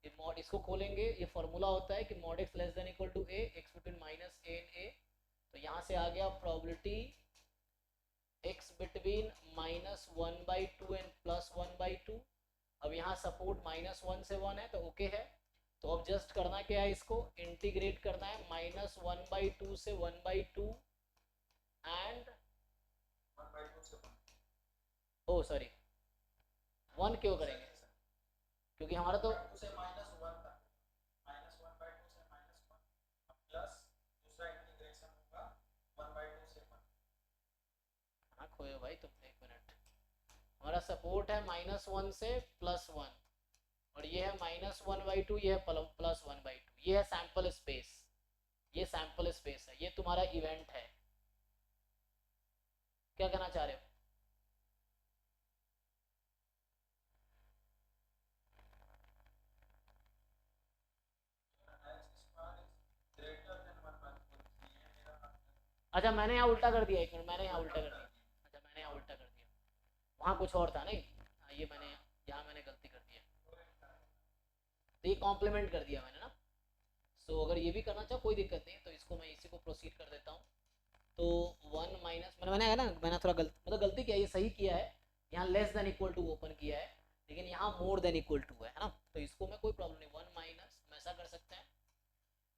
ये मॉड, इसको खोलेंगे, ये फॉर्मूला होता है कि mod x less than equal to a, x between -a and a, तो यहाँ से आ गया प्रोबेबिलिटी x बिटवीन -1/2 एंड +1/2। अब यहाँ सपोर्ट -1 से 1 है तो ओके है, तो अब जस्ट करना क्या है, इसको इंटीग्रेट करना है, -1/2 से 1/2 एंड ओ सॉरी 1 क्यों करेंगे, क्योंकि हमारा तो हाँ खोए भाई तुम, एक मिनट, हमारा सपोर्ट है -1 से +1 और ये है -1/2, ये है +1/2, ये है सैंपल स्पेस, ये सैंपल स्पेस है, ये तुम्हारा इवेंट है। क्या कहना चाह रहे हो? अच्छा मैंने यहाँ उल्टा कर दिया, एक मिनट, मैंने यहाँ उल्टा कर दिया, अच्छा मैंने यहाँ उल्टा कर दिया, वहाँ कुछ और था नहीं, हाँ, ये मैंने यहाँ मैंने गलती कर दी है, तो ये कॉम्प्लीमेंट कर दिया मैंने ना। सो अगर ये भी करना चाहो कोई दिक्कत नहीं, तो इसको मैं इसी को प्रोसीड कर देता हूँ। तो 1 माइनस मैंने है ना, मैंने थोड़ा मतलब गलती किया, ये सही किया है, यहाँ less than equal to open किया है, लेकिन यहाँ मोर देन इक्वल टू है ना, तो इसको मैं कोई प्रॉब्लम नहीं, 1 माइनस हम ऐसा कर सकते हैं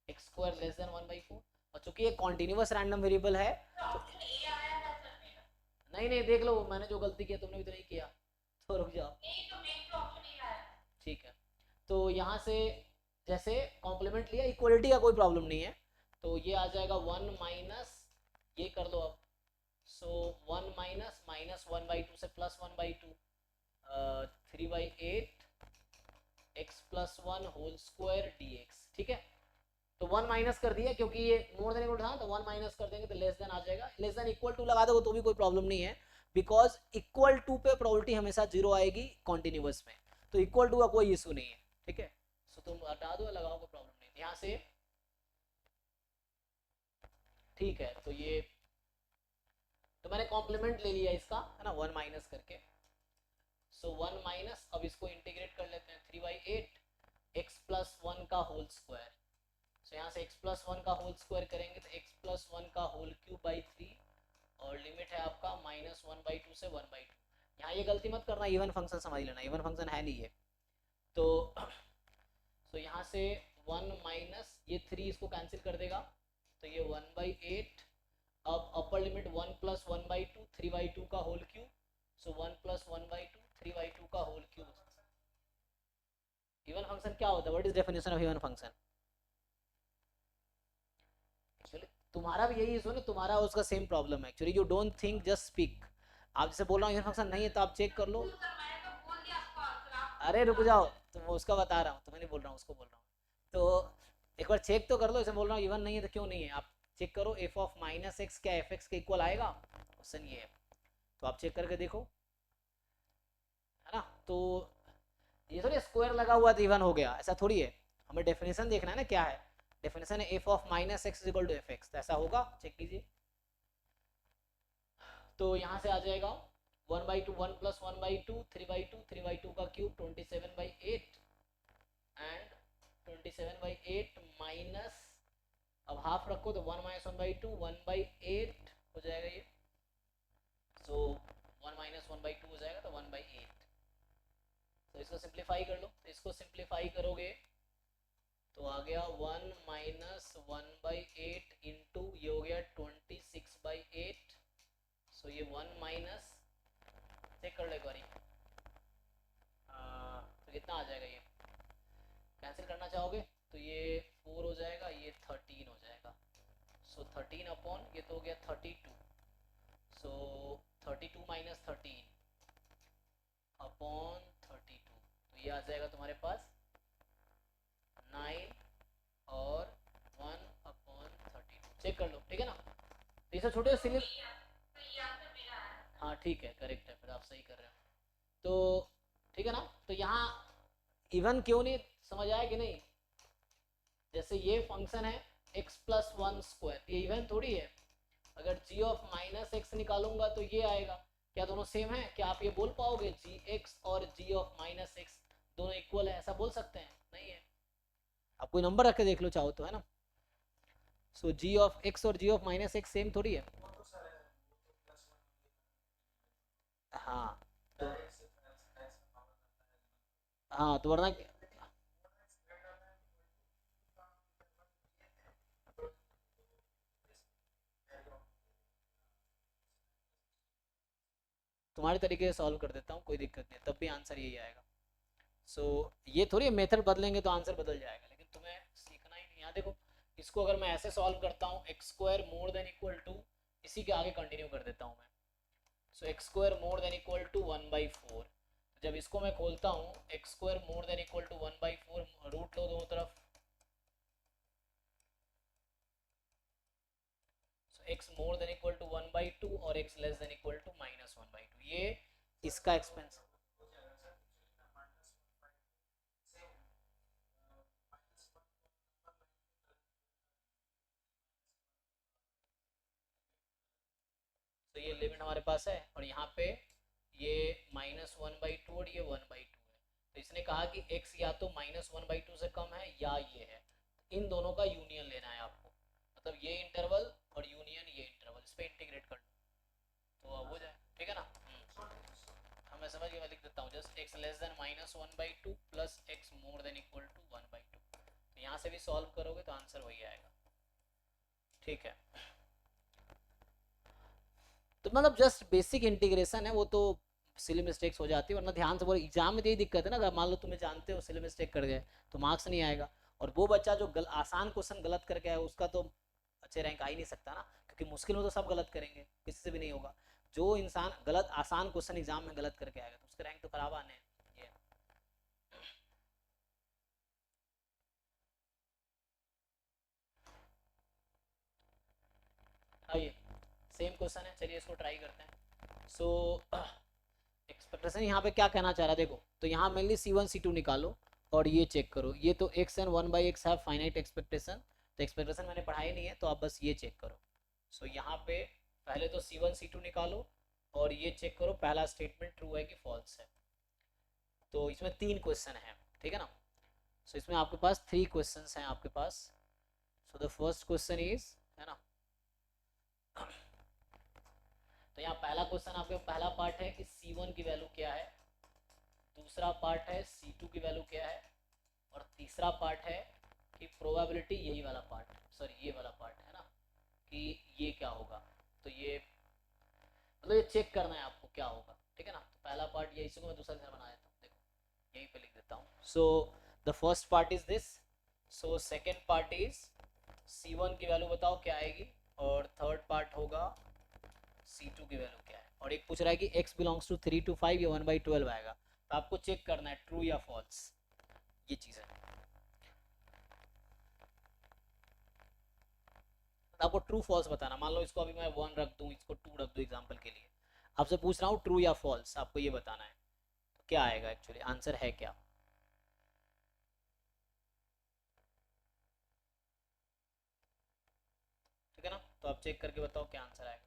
x² लेस देन 1/4, और चूंकि ये कॉन्टिन्यूस रैंडम वेरिएबल है तो नहीं नहीं देख लो, मैंने जो गलती किया तुमने भी तो नहीं किया, तो रुक जाओ, ठीक है। तो यहाँ से जैसे कॉम्प्लीमेंट लिया, इक्वलिटी का कोई प्रॉब्लम नहीं है, तो ये आ जाएगा 1 माइनस, ये कर दो अब, सो 1 माइनस -1/2 से +1/2, 3/8 x+1 होल स्क्वायर dx, ठीक है। तो 1 माइनस कर दिया, क्योंकि ये मोर देन इक्वल था, तो 1 माइनस कर देंगे तो लेस देन आ जाएगा, लेस देन इक्वल टू लगा दो तो भी कोई प्रॉब्लम नहीं है, बिकॉज इक्वल टू पे प्रोबेबिलिटी हमेशा 0 आएगी कॉन्टिन्यूस में, तो इक्वल टू का कोई इशू नहीं है, ठीक है। सो तुम हटा दो, लगाओ, कोई प्रॉब्लम नहीं यहाँ से, ठीक है। तो ये तो मैंने कॉम्प्लीमेंट ले लिया इसका, है ना, 1 माइनस करके, सो 1 माइनस, अब इसको इंटीग्रेट कर लेते हैं, 3/8 x+1 का होल स्क्वायर, सो यहाँ से x+1 का होल स्क्वायर करेंगे तो x+1 का होल क्यूब बाई 3, और लिमिट है आपका -1/2 से 1/2, यहाँ ये गलती मत करना, इवन फंक्शन समझ लेना, इवन फंक्शन है नहीं है, तो यहाँ से 1 माइनस ये 3 इसको कैंसिल कर देगा, तो ये 1/8, अब अपर लिमिट 1 + 1/2 3/2 का होल क्यूब, सो 1 + 1/2 3/2 का होल क्यूब। इवन फंक्शन क्या होता है, what is definition of even function? Actually तुम्हारा भी यही इशू है ना, तुम्हारा उसका सेम प्रॉब्लम है actually, you don't think just speak, आप जैसे बोल रहा हूँ इवन फंक्शन नहीं है तो आप चेक कर लो, अरे रुक जाओ, तो मैं उसका बता रहा हूँ, तुम्हें नहीं बोल रहा हूँ, उसको बोल रहा हूँ, तो एक बार चेक तो कर लो, इसे बोल रहा हूँ इवन नहीं है तो क्यों नहीं है, आप चेक करो, f ऑफ -x क्या fx के इक्वल आएगा, क्वेश्चन ये है, तो आप चेक करके देखो, है ना। तो ये थोड़ी स्क्वायर लगा हुआ तो इवन हो गया, ऐसा थोड़ी है, हमें डेफिनेशन देखना है ना, क्या है डेफिनेशन है, f of -x equal to fx, तो ऐसा होगा, चेक कीजिए। तो यहाँ से आ जाएगा 1/2 1 + 1/2 3/2 3/2 का क्यूब 27/8 एंड 27/8 माइनस, अब हाफ रखो तो 1 - 1/2 1/8 हो जाएगा ये, सो 1 - 1/2 हो जाएगा, तो 1/8, तो इसको सिंप्लीफाई कर लो, तो इसको सिंप्लीफाई करोगे तो आ गया 1 - 1/8 इंटू ये हो गया 26/8, सो ये 1 माइनस, चेक कर लो एक बारी, तो कितना आ जाएगा, ये कैंसिल करना चाहोगे तो ये 4 हो जाएगा, ये 13 हो जाएगा, सो 13 अपॉन ये तो हो गया 32, सो 32 माइनस 13 अपॉन 32, तो ये आ जाएगा तुम्हारे पास 9 और 1 अपॉन 32, चेक कर लो, ठीक है ना, तो इसे छोटे सिली, हाँ ठीक है, करेक्ट है, फिर आप सही कर रहे हो, तो ठीक है ना। तो यहाँ इवन क्यों नहीं समझ आया कि नहीं, जैसे ये फंक्शन है x+1², ये इवन थोड़ी है, अगर g ऑफ -x निकालूंगा तो ये आएगा, क्या दोनों सेम है, क्या आप ये बोल पाओगे gx और g ऑफ -x दोनों इक्वल है, ऐसा बोल सकते हैं? नहीं है, आप कोई नंबर रख के देख लो चाहो तो, है ना, सो g ऑफ x और g ऑफ -x सेम थोड़ी है, हाँ तो हाँ तो वरना तुम्हारे तरीके से सॉल्व कर देता हूँ, कोई दिक्कत नहीं, तब भी आंसर यही आएगा। सो ये थोड़ी मेथड बदलेंगे तो आंसर बदल जाएगा, लेकिन तुम्हें सीखना ही नहीं। यहाँ देखो, इसको अगर मैं ऐसे सॉल्व करता हूँ, X square more than equal to, इसी के आगे कंटिन्यू कर देता हूँ मैं। सो X square more than equal to 1/4। जब इसको मैं खोलता हूँ, X square more than equal to 1/4, root लो दोनों तरफ। X more than equal to 1/2 और X less than equal to -1/2, ये इसका एक्सपेंस। तो ये लिमिट हमारे पास है, और यहाँ पे ये -1/2 और ये 1/2 है। तो इसने कहा कि x या तो -1/2 से कम है या ये है, इन दोनों का यूनियन लेना है आपको, मतलब ये इंटरवल और यूनियन ये इंटरवल, इस पर इंटीग्रेट कर लो तो अब हो जाए, ठीक है ना। मैं समझ गया, मैं लिख देता हूँ just x less than -1/2 plus x more than equal to 1/2। तो यहाँ से भी सॉल्व करोगे तो आंसर वही आएगा, ठीक है। तो मतलब जस्ट बेसिक इंटीग्रेशन है, वो तो सिली मिस्टेक्स हो जाती है, वरना ध्यान से बोलो, एग्जाम में तो यही दिक्कत है ना, अगर मान लो तुम्हें जानते हो सिली मिस्टेक कर गए तो मार्क्स नहीं आएगा, और वो बच्चा जो आसान क्वेश्चन गलत करके आया उसका तो अच्छे रैंक आ ही नहीं सकता ना, क्योंकि मुश्किल में तो सब गलत करेंगे, किसी से भी नहीं होगा। जो इंसान गलत आसान क्वेश्चन एग्जाम में गलत करके आएगा तो उसके रैंक तो खराब आने हैं। ये आइए, सेम क्वेश्चन है, चलिए इसको ट्राई करते हैं। सो एक्सपेक्टेशन यहाँ पे क्या कहना चाह रहा है, देखो तो यहाँ मेनली C1 C2 निकालो और ये चेक करो, ये तो x एंड 1/x है फाइनाइट एक्सपेक्टेशन, तो एक्सपेक्टेशन मैंने पढ़ाई नहीं है तो आप बस ये चेक करो। सो यहाँ पे पहले तो C1 C2 निकालो और ये चेक करो पहला स्टेटमेंट ट्रू है कि फॉल्स है। तो इसमें 3 क्वेश्चन है, ठीक है ना। सो इसमें आपके पास 3 क्वेश्चन हैं आपके पास। So the first question is, है ना, तो यहाँ पहला क्वेश्चन आपके पहला पार्ट है कि C1 की वैल्यू क्या है, दूसरा पार्ट है C2 की वैल्यू क्या है, और तीसरा पार्ट है कि प्रोबेबिलिटी, यही वाला पार्ट, सॉरी ये वाला पार्ट है ना, कि ये क्या होगा। तो ये मतलब ये चेक करना है आपको क्या होगा, ठीक है ना। तो पहला पार्ट ये, इसी को मैं दूसरा घर बना देता हूँ, देखो यहीं पे लिख देता हूँ। सो the first part is this, so second part is C1 की वैल्यू बताओ क्या आएगी, और थर्ड पार्ट होगा C2 की वैल्यू क्या है, और एक पूछ रहा है कि x बिलोंग्स टू 3 to 5 या 1/12 आएगा, तो आपको चेक करना है ट्रू या फॉल्स, ये चीज़ है। आपको ट्रू फॉल्स बताना, मान लो इसको अभी मैं 1 रख दूं, इसको 2 रख दूं एग्जांपल के लिए, आपसे पूछ रहा हूँ ट्रू या फॉल्स, आपको ये बताना है तो क्या आएगा, एक्चुअली आंसर है क्या। ठीक है ना, तो आप चेक करके बताओ क्या आंसर आएगा,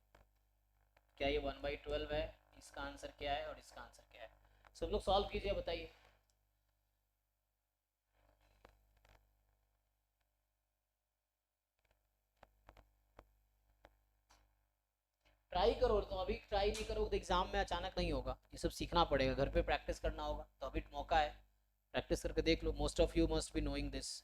क्या ये 1/12 है, इसका आंसर क्या है और इसका आंसर क्या है। सब लोग सॉल्व कीजिए, बताइए। ट्राई करो, तो अभी ट्राई नहीं करोगे तो एग्जाम में अचानक नहीं होगा, ये सब सीखना पड़ेगा, घर पे प्रैक्टिस करना होगा, तो अभी मौका है, प्रैक्टिस करके देख लो, most of you must be knowing this.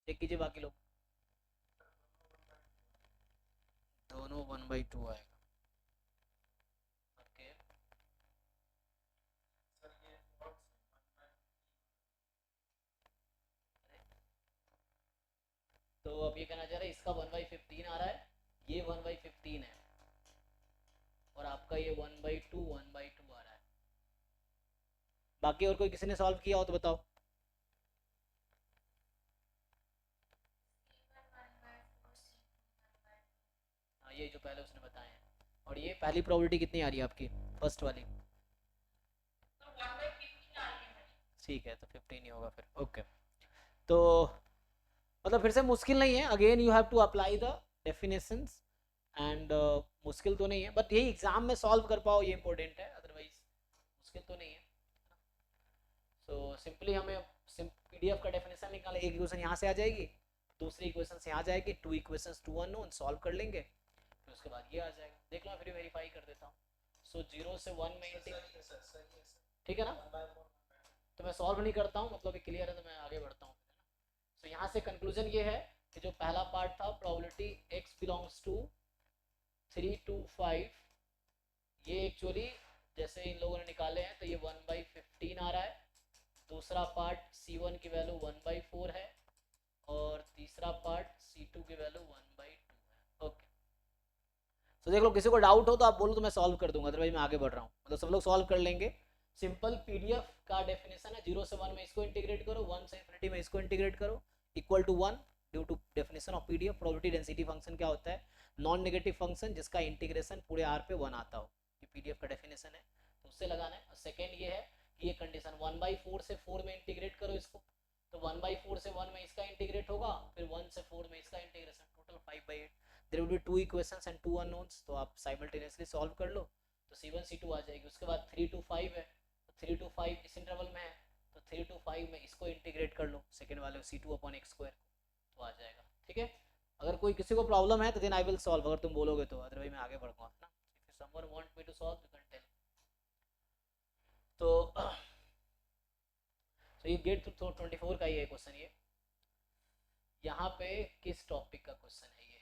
Check कीजिए बाकी लोग, दोनों 1/2 आएगा। ओके तो अब ये कहना चाह रहा है इसका 1/15 आ रहा है, ये 1/15 है, और आपका ये 1/2 आ रहा है। बाकी और कोई किसी ने सॉल्व किया हो तो बताओ। हाँ ये जो पहले उसने बताए हैं। और ये पहली प्रोबेबिलिटी कितनी आ रही है आपकी, फर्स्ट वाली? ठीक है तो 15 ही होगा फिर। ओके तो मतलब फिर से मुश्किल नहीं है, again you have to apply the definitions and मुश्किल तो नहीं है, बट यही एग्जाम में सॉल्व कर पाओ ये इंपॉर्टेंट है, अदरवाइज मुश्किल तो नहीं है। सो सिंपली हमें पीडीएफ का डेफिनेशन निकाले, एक इक्वेशन यहाँ से आ जाएगी, दूसरी इक्वेशन से आ जाएगी, two equations two unknown, solve कर लेंगे, फिर उसके बाद ये आ जाएगा। देख लो फिर वेरीफाई कर देता हूँ। सो 0 से 1 में ठीक है ना, तो मैं सॉल्व नहीं करता हूँ, मतलब क्लियर है तो मैं आगे बढ़ता हूँ। तो यहाँ से कंक्लूजन ये है कि जो पहला पार्ट था probability x belongs to 3 to 5, ये एक्चुअली जैसे इन लोगों ने निकाले हैं तो ये 1/15 आ रहा है। दूसरा पार्ट C1 की वैल्यू 1/4 है, और तीसरा पार्ट C2 की वैल्यू 1/2 है। ओके तो देख लो किसी को डाउट हो तो आप बोलो तो मैं सॉल्व कर दूंगा, अदरवाइज मैं आगे बढ़ रहा हूँ, मतलब सब लोग सॉल्व कर लेंगे। सिंपल पीडीएफ का डेफिनेशन है 0 से 1 में इसको इंटीग्रेट करो, 1 से इन्फिनिटी में इसको इंटीग्रेट करो, equal to 1 due to definition of PDF. Probability density function क्या होता है, नॉन नेगेटिव फंक्शन जिसका इंटीग्रेशन पूरे आर पे 1 आता हो, ये पीडीएफ का डेफिनेशन है, तो उससे लगाना है। और सेकेंड ये है कि ये कंडीशन 1/4 से 4 में इंटीग्रेट करो इसको, तो 1/4 से 1 में इसका इंटीग्रेट होगा, फिर 1 से 4 में इसका integration, total 5/8। There will be 2 equations and 2 unknowns, तो आप साइमल्टेनियसली सॉल्व कर लो, तो C1 C2 आ जाएगी। उसके बाद 3 to 5 है, तो 3 to 5 इस इंटरवल में है, तो 3 to 5 में इसको इंटीग्रेट कर लो, सेकंड वाले C2/x², तो आ जाएगा। ठीक है, अगर कोई किसी को प्रॉब्लम है तो देन आई विल सॉल्व, अगर तुम बोलोगे तो, अदरवाइज मैं आगे बढ़ूंगा ना। If someone want me to solve you can tell. तो ये गेट थ्रू 24 का ही है क्वेश्चन। ये यहाँ पे किस टॉपिक का क्वेश्चन है ये,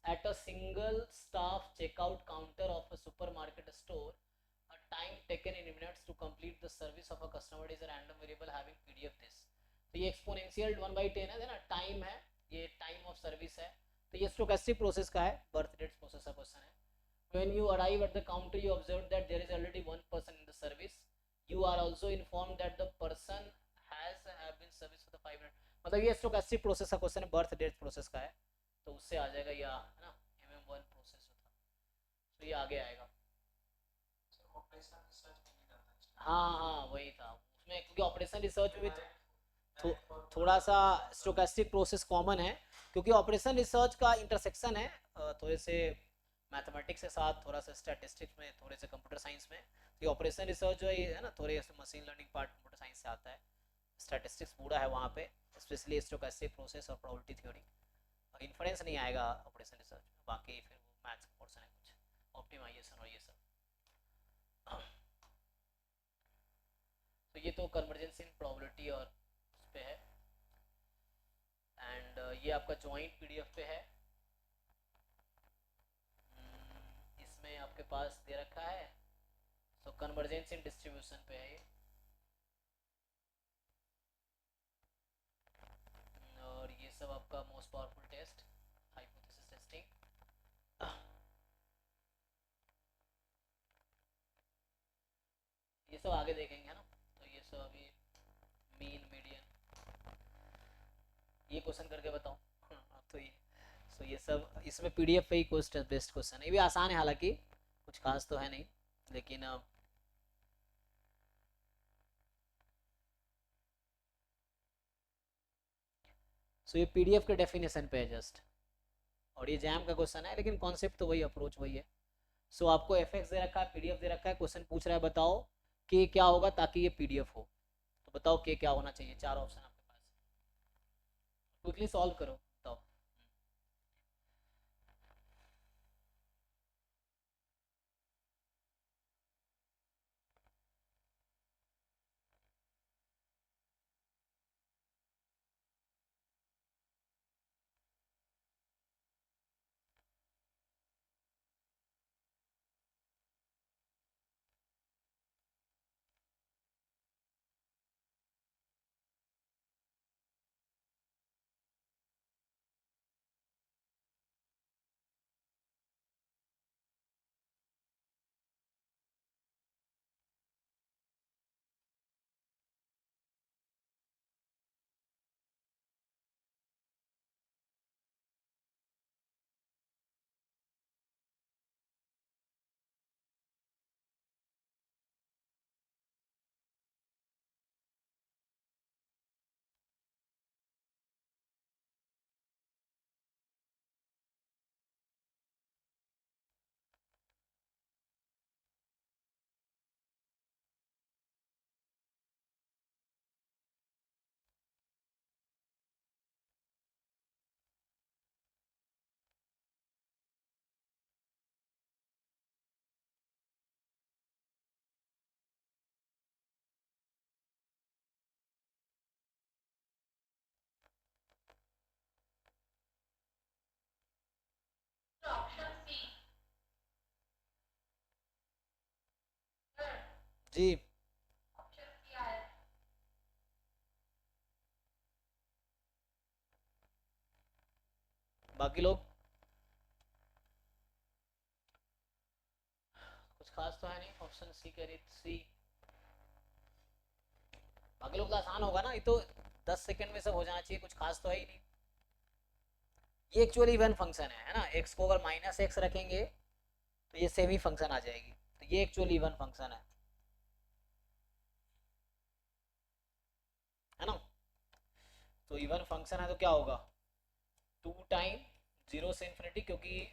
at a single staff checkout counter of a supermarket store, a time taken in minutes to complete the service of a customer is a random variable having pdf this। तो ये exponential 1/10 है ना, time है, ये time of service है, तो ये stochastic process का है, बर्थ डेट प्रोसेस का क्वेश्चन है। when you arrive at the counter you observe that there is already one person in the service, you are also informed that the person has have been service for the 5 minutes। मतलब ये stochastic process का question है, birth date process का है, तो उससे आ जाएगा या है ना, MM1 प्रोसेस होता, तो ये आगे आएगा। हाँ हाँ वही था उसमें, क्योंकि ऑपरेशन रिसर्च में भी थोड़ा सा स्टोकेस्टिक प्रोसेस कॉमन है, क्योंकि ऑपरेशन रिसर्च का इंटरसेक्शन है थोड़े से मैथमेटिक्स के साथ, थोड़ा सा स्टैटिस्टिक्स में, थोड़े से कंप्यूटर साइंस में। तो ये ऑपरेशन रिसर्च जो है ना, थोड़े से machine learning part computer science से आता है, स्टैटिस्टिक्स पूरा है वहाँ पे, स्पेशली स्टोकेस्टिक प्रोसेस और प्रोबेबिलिटी थ्योरी। इन्फ्रेंस नहीं आएगा ऑपरेशन रिसर्च में, बाकी फिर वो मैथ्स का पोर्शन है कुछ, ऑप्टिमाइजेशन और ये सब। तो ये तो कन्वर्जेंस इन प्रोबेबिलिटी और उस पे है, एंड ये आपका जॉइंट पीडीएफ पे है। इसमें आपके पास दे रखा है, तो कन्वर्जेंस इन डिस्ट्रीब्यूशन पे है ये, और ये सब आपका most powerful test, hypothesis testing, ये सब आगे देखेंगे ना। तो ये सब अभी मीन मीडियन ये क्वेश्चन करके बताऊं। तो ये ये सब इसमें पीडीएफ पे ही क्वेश्चन, बेस्ट क्वेश्चन है, ये भी आसान है हालांकि, कुछ खास तो है नहीं, लेकिन ये पीडीएफ के डेफिनेशन पे है जस्ट, और ये जैम का क्वेश्चन है, लेकिन कॉन्सेप्ट तो वही, अप्रोच वही है। आपको एफएक्स दे रखा है, पीडीएफ दे रखा है, क्वेश्चन पूछ रहा है बताओ कि क्या होगा ताकि ये पीडीएफ हो, तो बताओ कि क्या होना चाहिए, 4 ऑप्शन आपके पास, क्विकली सॉल्व करो बताओ। जी बाकी लोग कुछ खास तो है नहीं, ऑप्शन सी करी सी। बाकी लोग तो आसान होगा ना, ये तो 10 सेकंड में सब हो जाना चाहिए, कुछ खास तो है ही नहीं। ये एक्चुअली इवन फंक्शन है ना, एक्स को अगर माइनस एक्स रखेंगे तो ये सेमी फंक्शन आ जाएगी, तो ये एक्चुअली इवन फंक्शन है ना। तो इवन फंक्शन है तो क्या होगा, 2 टाइम 0 से इन्फिनिटी, क्योंकि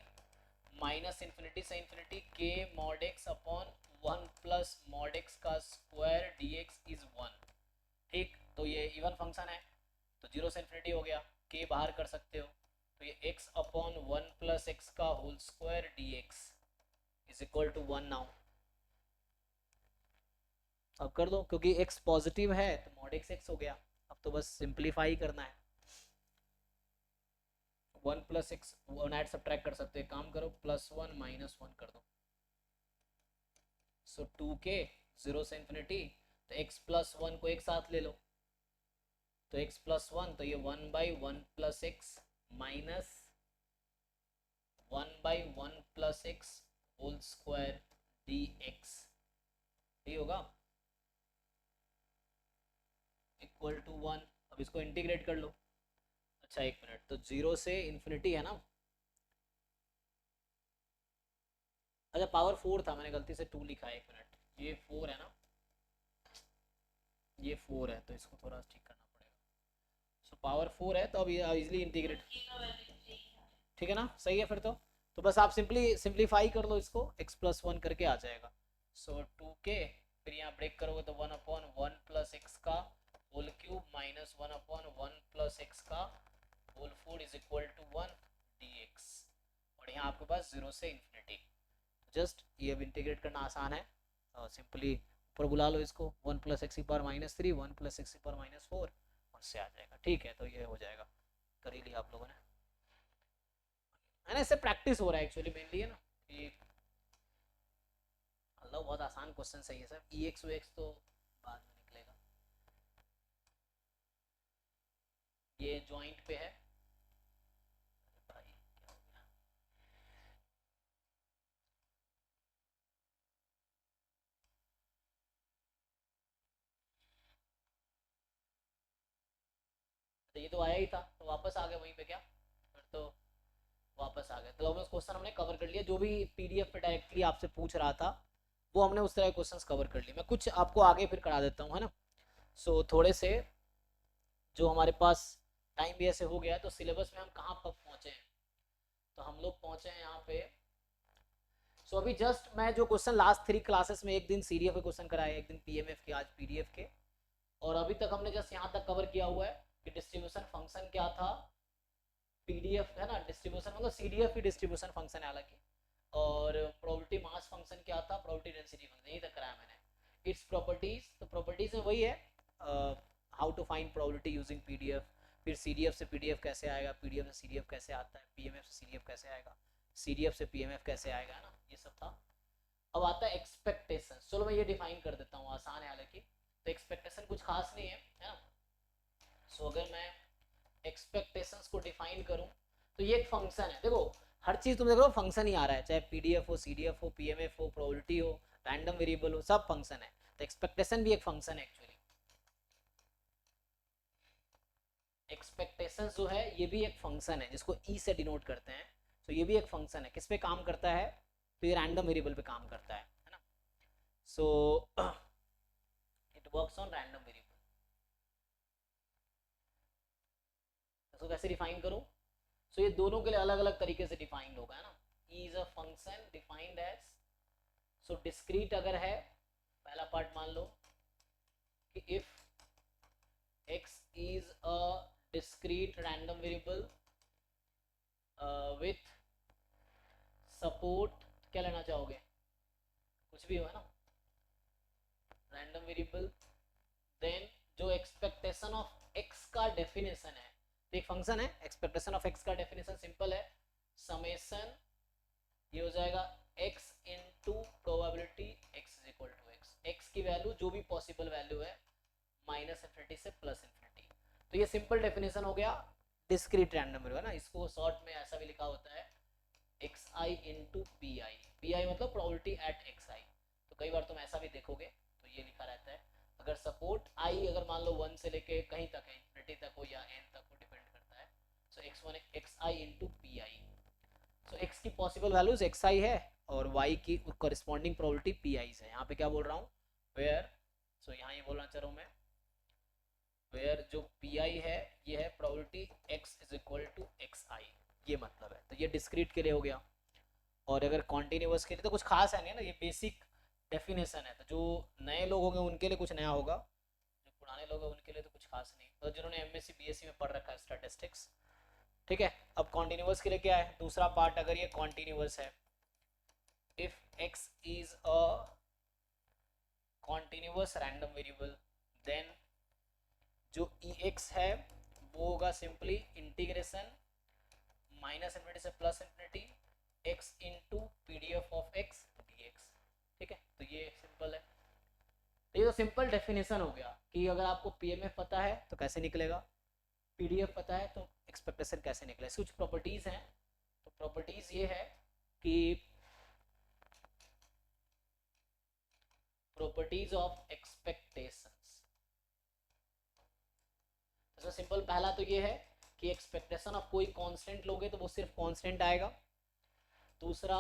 माइनस इन्फिनिटी से इन्फिनिटी के mod x upon 1 plus mod x का स्क्वायर डी एक्स इज 1। ठीक, तो ये इवन फंक्शन है, तो 0 से इन्फिनिटी हो गया, के बाहर कर सकते हो, तो ये x अपॉन 1 प्लस एक्स का whole square d x is equal to 1 now. अब कर दो, क्योंकि x पॉजिटिव है तो मॉड एक्स एक्स हो गया, अब तो बस सिंप्लीफाई करना है। 1 plus x one add subtract कर सकते हैं, काम करो, +1 -1 कर दो, सो 2k 0 से इन्फिनिटी, तो x प्लस 1 को एक साथ ले लो, तो x प्लस 1, तो ये 1/1 plus x minus 1/1 plus x whole square d x, ये होगा इक्वल टू 1। अब इसको इंटीग्रेट कर लो। अच्छा एक मिनट, तो 0 से इन्फिनिटी है ना, अच्छा पावर 4 था, मैंने गलती से 2 लिखा है, एक मिनट, ये 4 है ना, ये 4 है, तो इसको थोड़ा ठीक करना पड़ेगा। सो पावर 4 है, तो अब ये इजिली इंटीग्रेट, ठीक है ना, सही है फिर तो बस आप सिंप्लीफाई कर लो इसको, x प्लस 1 करके आ जाएगा, सो 2k, फिर यहाँ ब्रेक करोगे तो 1/1 प्लस एक्स का whole cube minus 1/1 plus x का whole 4 is equal to 1 dx, और यहाँ आपके पास 0 से इन्फिनिटी। जस्ट ये अब इंटीग्रेट करना आसान है, सिंपली ऊपर बुला लो इसको, 1 प्लस एक्स की पावर -3 1 प्लस एक्स की पावर -4, उससे आ जाएगा। ठीक है, तो ये हो जाएगा, कर ही लिया आप लोगों ने, है ना, इससे प्रैक्टिस हो रहा है एक्चुअली मेनली, है ना, कि अल्लाह बहुत आसान क्वेश्चन सही है सर, ई एक्स तो बाद में निकलेगा, ये जॉइंट पे है भाई, क्या हो गया, तो ये तो आया ही था, तो वापस आ गए वहीं पे क्या, फिर तो वापस आ गए, तो उस क्वेश्चन हमने कवर कर लिया, जो भी पीडीएफ पे डायरेक्टली आपसे पूछ रहा था वो हमने उस तरह के क्वेश्चंस कवर कर लिए। मैं कुछ आपको आगे फिर करा देता हूँ, है ना। सो थोड़े से जो हमारे पास टाइम भी ऐसे हो गया, तो सिलेबस में हम कहाँ पर पहुँचे हैं, तो हम लोग पहुँचे हैं यहाँ पे। सो अभी जस्ट मैं जो क्वेश्चन लास्ट 3 क्लासेस में, एक दिन सीडीएफ के क्वेश्चन कराए, एक दिन पीएमएफ के, आज पीडीएफ के, और अभी तक हमने जस्ट यहाँ तक कवर किया हुआ है कि डिस्ट्रीब्यूशन फंक्शन क्या था, पीडीएफ है ना, डिस्ट्रीब्यूशन मतलब सीडीएफ ही डिस्ट्रीब्यूशन फंक्शन है हालांकि, और प्रोबेबिलिटी मास फंक्शन क्या था, प्रोबेबिलिटी डेंसिटी फंक्शन, यही तक कराया मैंने। इट्स प्रॉपर्टीज, तो प्रॉपर्टीज में वही है, how to find probability using PDF, फिर सीडीएफ से पीडीएफ कैसे आएगा, पीडीएफ से सीडीएफ कैसे आता है, पीएमएफ से सीडीएफ कैसे आएगा, सीडीएफ से पीएमएफ कैसे आएगा, है ना, ये सब था। अब आता है एक्सपेक्टेशन, चलो मैं ये डिफाइन कर देता हूँ, आसान है हालांकि, तो एक्सपेक्टेशन कुछ खास नहीं है ना। सो अगर मैं एक्सपेक्टेशंस को डिफाइन करूं, तो ये एक फंक्शन है, देखो हर चीज तुम देखो फंक्शन ही आ रहा है, चाहे पीडीएफ हो, सीडीएफ हो, पीएमएफ हो, प्रोबेबिलिटी हो, रैंडम वेरिएबल हो, सब फंक्शन है, तो एक्सपेक्टेशन भी एक फंक्शन है एक्चुअली। एक्सपेक्टेशन जो है ये भी एक फंक्शन है, जिसको ई से डिनोट करते हैं, तो ये भी एक फंक्शन है, किस पे काम करता है, तो ये रैंडम वेरिएबल पे काम करता है ना। So it works on random variable. इसको कैसे डिफाइन करूं, सो ये दोनों के लिए अलग अलग तरीके से डिफाइंड होगा, है ना। E is a function defined as, so discrete अगर है, पहला पार्ट मान लो कि if x is a discrete random variable with support, क्या लेना चाहोगे, कुछ भी हो, है ना, रैंडम वेरिएबल, देन जो एक्सपेक्टेशन ऑफ x का डेफिनेशन है, तो एक फंक्शन है, एक्सपेक्टेशन ऑफ x का डेफिनेशन सिंपल है, समेशन, ये हो जाएगा x into probability x is equal to x, x की वैल्यू जो भी पॉसिबल वैल्यू है माइनस इन्फिनिटी से प्लस इन्फिनिटी। तो ये सिंपल डेफिनेशन हो गया डिस्क्रीट रैंडम वेरिएबल है ना, इसको शॉर्ट में ऐसा भी लिखा होता है x I into P I. P I मतलब प्रोबेबिलिटी एट एक्स आई। तो कई बार तुम ऐसा भी देखोगे तो ये लिखा रहता है, अगर सपोर्ट आई अगर मान लो 1 से लेके कहीं तक है, इन्फिनिटी तक हो या एन तक हो, डिपेंड करता है। So X one X I into P I. So X की पॉसिबल वैल्यूज एक्स आई है और वाई की कॉरिस्पॉन्डिंग प्रोबेबिलिटी पी आई है। यहाँ पे क्या बोल रहा हूँ, वेयर, सो यहाँ ये बोलना चाह रहा हूँ मैं, वेयर जो पी आई है ये है probability X is equal to X I, ये मतलब है। तो ये डिस्क्रीट के लिए हो गया। और अगर कॉन्टिन्यूअस के लिए तो कुछ खास है नहीं ना, ये बेसिक डेफिनेशन है। तो जो नए लोग होंगे उनके लिए कुछ नया होगा, जो पुराने लोग हैं उनके लिए तो कुछ खास नहीं, तो जिन्होंने एमएससी बीएससी में पढ़ रखा है स्टैटिस्टिक्स। ठीक है, अब कॉन्टिन्यूअस के लिए क्या है, दूसरा पार्ट, अगर ये कॉन्टिन्यूअस है, if x is a continuous random variable then जो ई एक्स है वो होगा सिंपली इंटीग्रेशन माइनस इन्फिनिटी से plus infinity x into P D F of x D x. ठीक है, तो ये सिंपल है। तो ये तो सिंपल डेफिनेशन हो गया कि अगर आपको पी एम एफ पता है तो कैसे निकलेगा, पी डी एफ पता है तो एक्सपेक्टेशन कैसे निकलेगा। कुछ प्रॉपर्टीज हैं, तो प्रॉपर्टीज ये है कि प्रॉपर्टीज ऑफ एक्सपेक्टेशंस, तो सिंपल पहला तो ये है कि एक्सपेक्टेशन ऑफ कोई कांस्टेंट लोगे तो वो सिर्फ कांस्टेंट आएगा। दूसरा,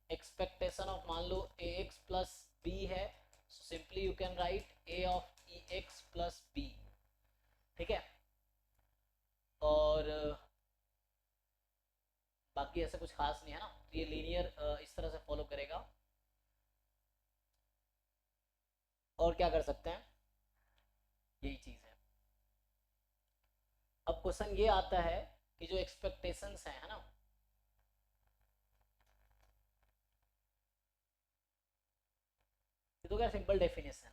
एक्सपेक्टेशन ऑफ मान लो ए एक्स प्लस बी है, simply you can write a of E x plus b. ठीक है, और बाकी ऐसा कुछ खास नहीं है ना, तो ये लीनियर इस तरह से फॉलो करेगा। और क्या कर सकते हैं, यही चीज है। अब क्वेश्चन ये आता है कि जो एक्सपेक्टेशंस है ना, तो क्या सिंपल डेफिनेशन,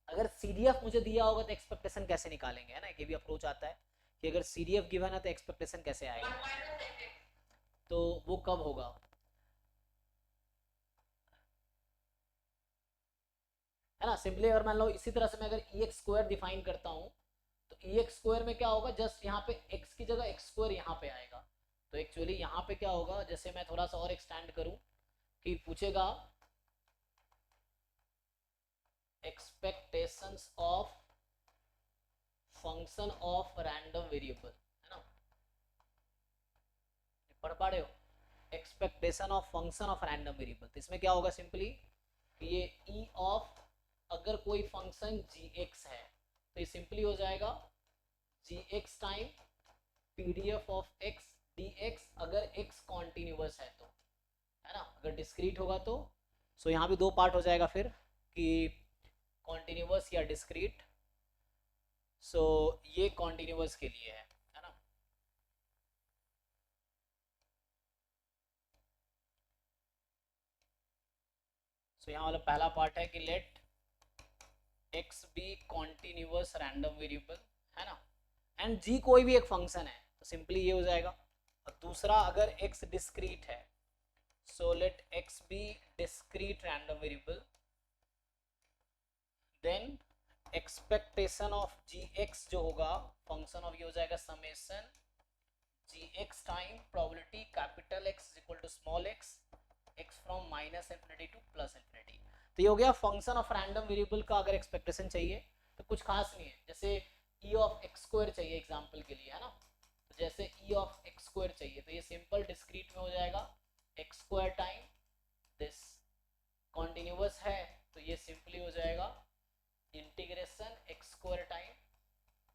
अगर सीडीएफ मुझे दिया होगा तो एक्सपेक्टेशन कैसे निकालेंगे, है ना, ये भी अप्रोच आता है कि अगर सीडीएफ गिवन है तो एक्सपेक्टेशन कैसे आएगा, तो वो कब होगा। है ना, सिंपली अगर मान लो इसी तरह से मैं अगर ई एक्स स्क्वायर डिफाइन करता हूँ तो ई एक्स स्क्वायर में क्या होगा, जस्ट यहाँ पे एक्स की जगह एक्स स्क्वायर यहाँ पे आएगा। तो एक्चुअली यहाँ पे क्या होगा, जैसे मैं थोड़ा सा और एक्सटेंड करूँ कि पूछेगा expectations of function of random variable, है ना, पढ़ पा रहे हो, expectation of function of random variable. तो इसमें क्या होगा सिंपली कि ये ई ऑफ अगर कोई फंक्शन जी एक्स है तो ये सिंपली हो जाएगा G x time P D F of x D X, अगर एक्स कॉन्टिन्यूअस है तो, है ना, अगर डिस्क्रीट होगा तो। सो यहाँ भी दो पार्ट हो जाएगा फिर कि कॉन्टिन्यूअस या डिस्क्रीट। सो ये कॉन्टिन्यूअस के लिए है ना। सो यहाँ वाला पहला पार्ट है कि let x be continuous random variable, है ना, एंड जी कोई भी एक फंक्शन है, तो सिंपली ये हो जाएगा। और दूसरा, अगर एक्स डिस्क्रीट है, so let x be discrete random variable, then expectation of g x जो होगा फंक्शन ऑफ, ये हो जाएगा summation g x time probability capital x is equal to small x, x from minus infinity to plus infinity. तो ये हो गया function of random variable का अगर एक्सपेक्टेशन चाहिए तो कुछ खास नहीं है, जैसे ई ऑफ एक्स स्क्वायर चाहिए एग्जांपल के लिए, है ना, तो जैसे ई ऑफ एक्स स्क्वायर चाहिए तो ये सिंपल डिस्क्रीट में हो जाएगा x square time this, continuous है तो ये सिंपली हो जाएगा integration x square time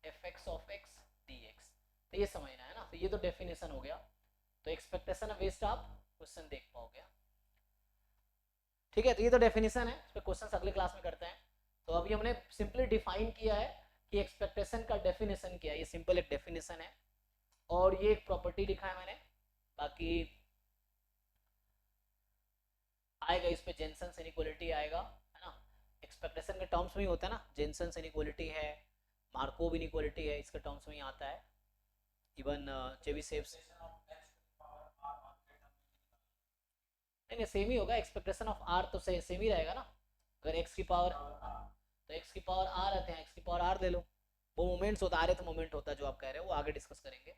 F x of x D x. तो ये समझना है ना, तो ये तो डेफिनेशन हो गया। तो एक्सपेक्टेशन बेस्ड आप क्वेश्चन देख पाओगे। ठीक है, तो ये तो डेफिनेशन है, इस पर क्वेश्चन अगले क्लास में करते हैं। तो अभी हमने सिंपली डिफाइन किया है कि एक्सपेक्टेशन का डेफिनेशन क्या है, ये सिंपल एक डेफिनेशन है और ये एक प्रॉपर्टी लिखा है मैंने, बाकी आएगा इस पे जेनसेंस इनइक्वालिटी आएगा, है ना, एक्सपेक्टेशन के टर्म्स में ही होता है ना, जेनसेंस इनइक्वालिटी है, मार्कोव इनइक्वालिटी है, इसके टर्म्स में ही आता है। इवन चेबीशेव नहीं सेम ही होगा, एक्सपेक्टेशन ऑफ आर तो सेम ही रहेगा ना, अगर x की पावर, तो x की पावर r रहते हैं, x की पावर r ले लो, वो मोमेंट्स होता है, आरएथ मोमेंट होता है जो आप कह रहे हो, वो आगे डिस्कस करेंगे।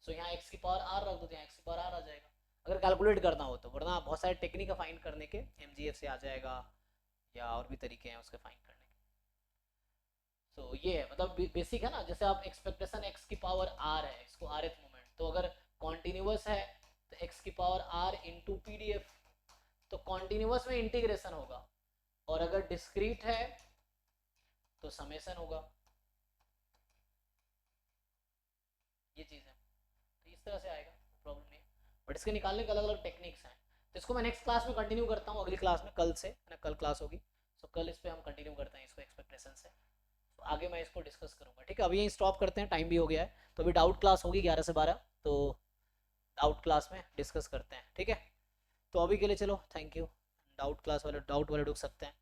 सो यहाँ x की पावर r रख दो, तो यहाँ x की पावर r आ जाएगा अगर कैलकुलेट करना हो तो, वरना बहुत सारे टेक्निक है फाइंड करने के, mgf से आ जाएगा या और भी तरीके हैं उसके फाइंड करने के। सो ये है, मतलब बेसिक है ना, जैसे आप एक्सपेक्टेशन x की पावर r है, इसको rth मोमेंट, तो अगर कॉन्टिन्यूस है तो x की power r into P D F, तो कॉन्टिन्यूस में इंटीग्रेशन होगा, और अगर डिस्क्रीट है तो समेशन होगा। ये चीज़ है, तो इस तरह से आएगा, प्रॉब्लम नहीं है, बट इसके निकालने के अलग अलग टेक्निक्स हैं। तो इसको मैं नेक्स्ट क्लास में कंटिन्यू करता हूँ, अगली क्लास में, कल से ना, कल क्लास होगी, सो कल इस पर हम कंटिन्यू करते हैं इसको एक्सपेक्टेशन से, तो आगे मैं इसको डिस्कस करूँगा। ठीक है, अभी यहीं स्टॉप करते हैं, टाइम भी हो गया है, तो अभी डाउट क्लास होगी 11 से 12, तो डाउट क्लास में डिस्कस करते हैं। ठीक है, तो अभी के लिए चलो, थैंक यू। डाउट क्लास वाले, डाउट वाले रुक सकते हैं।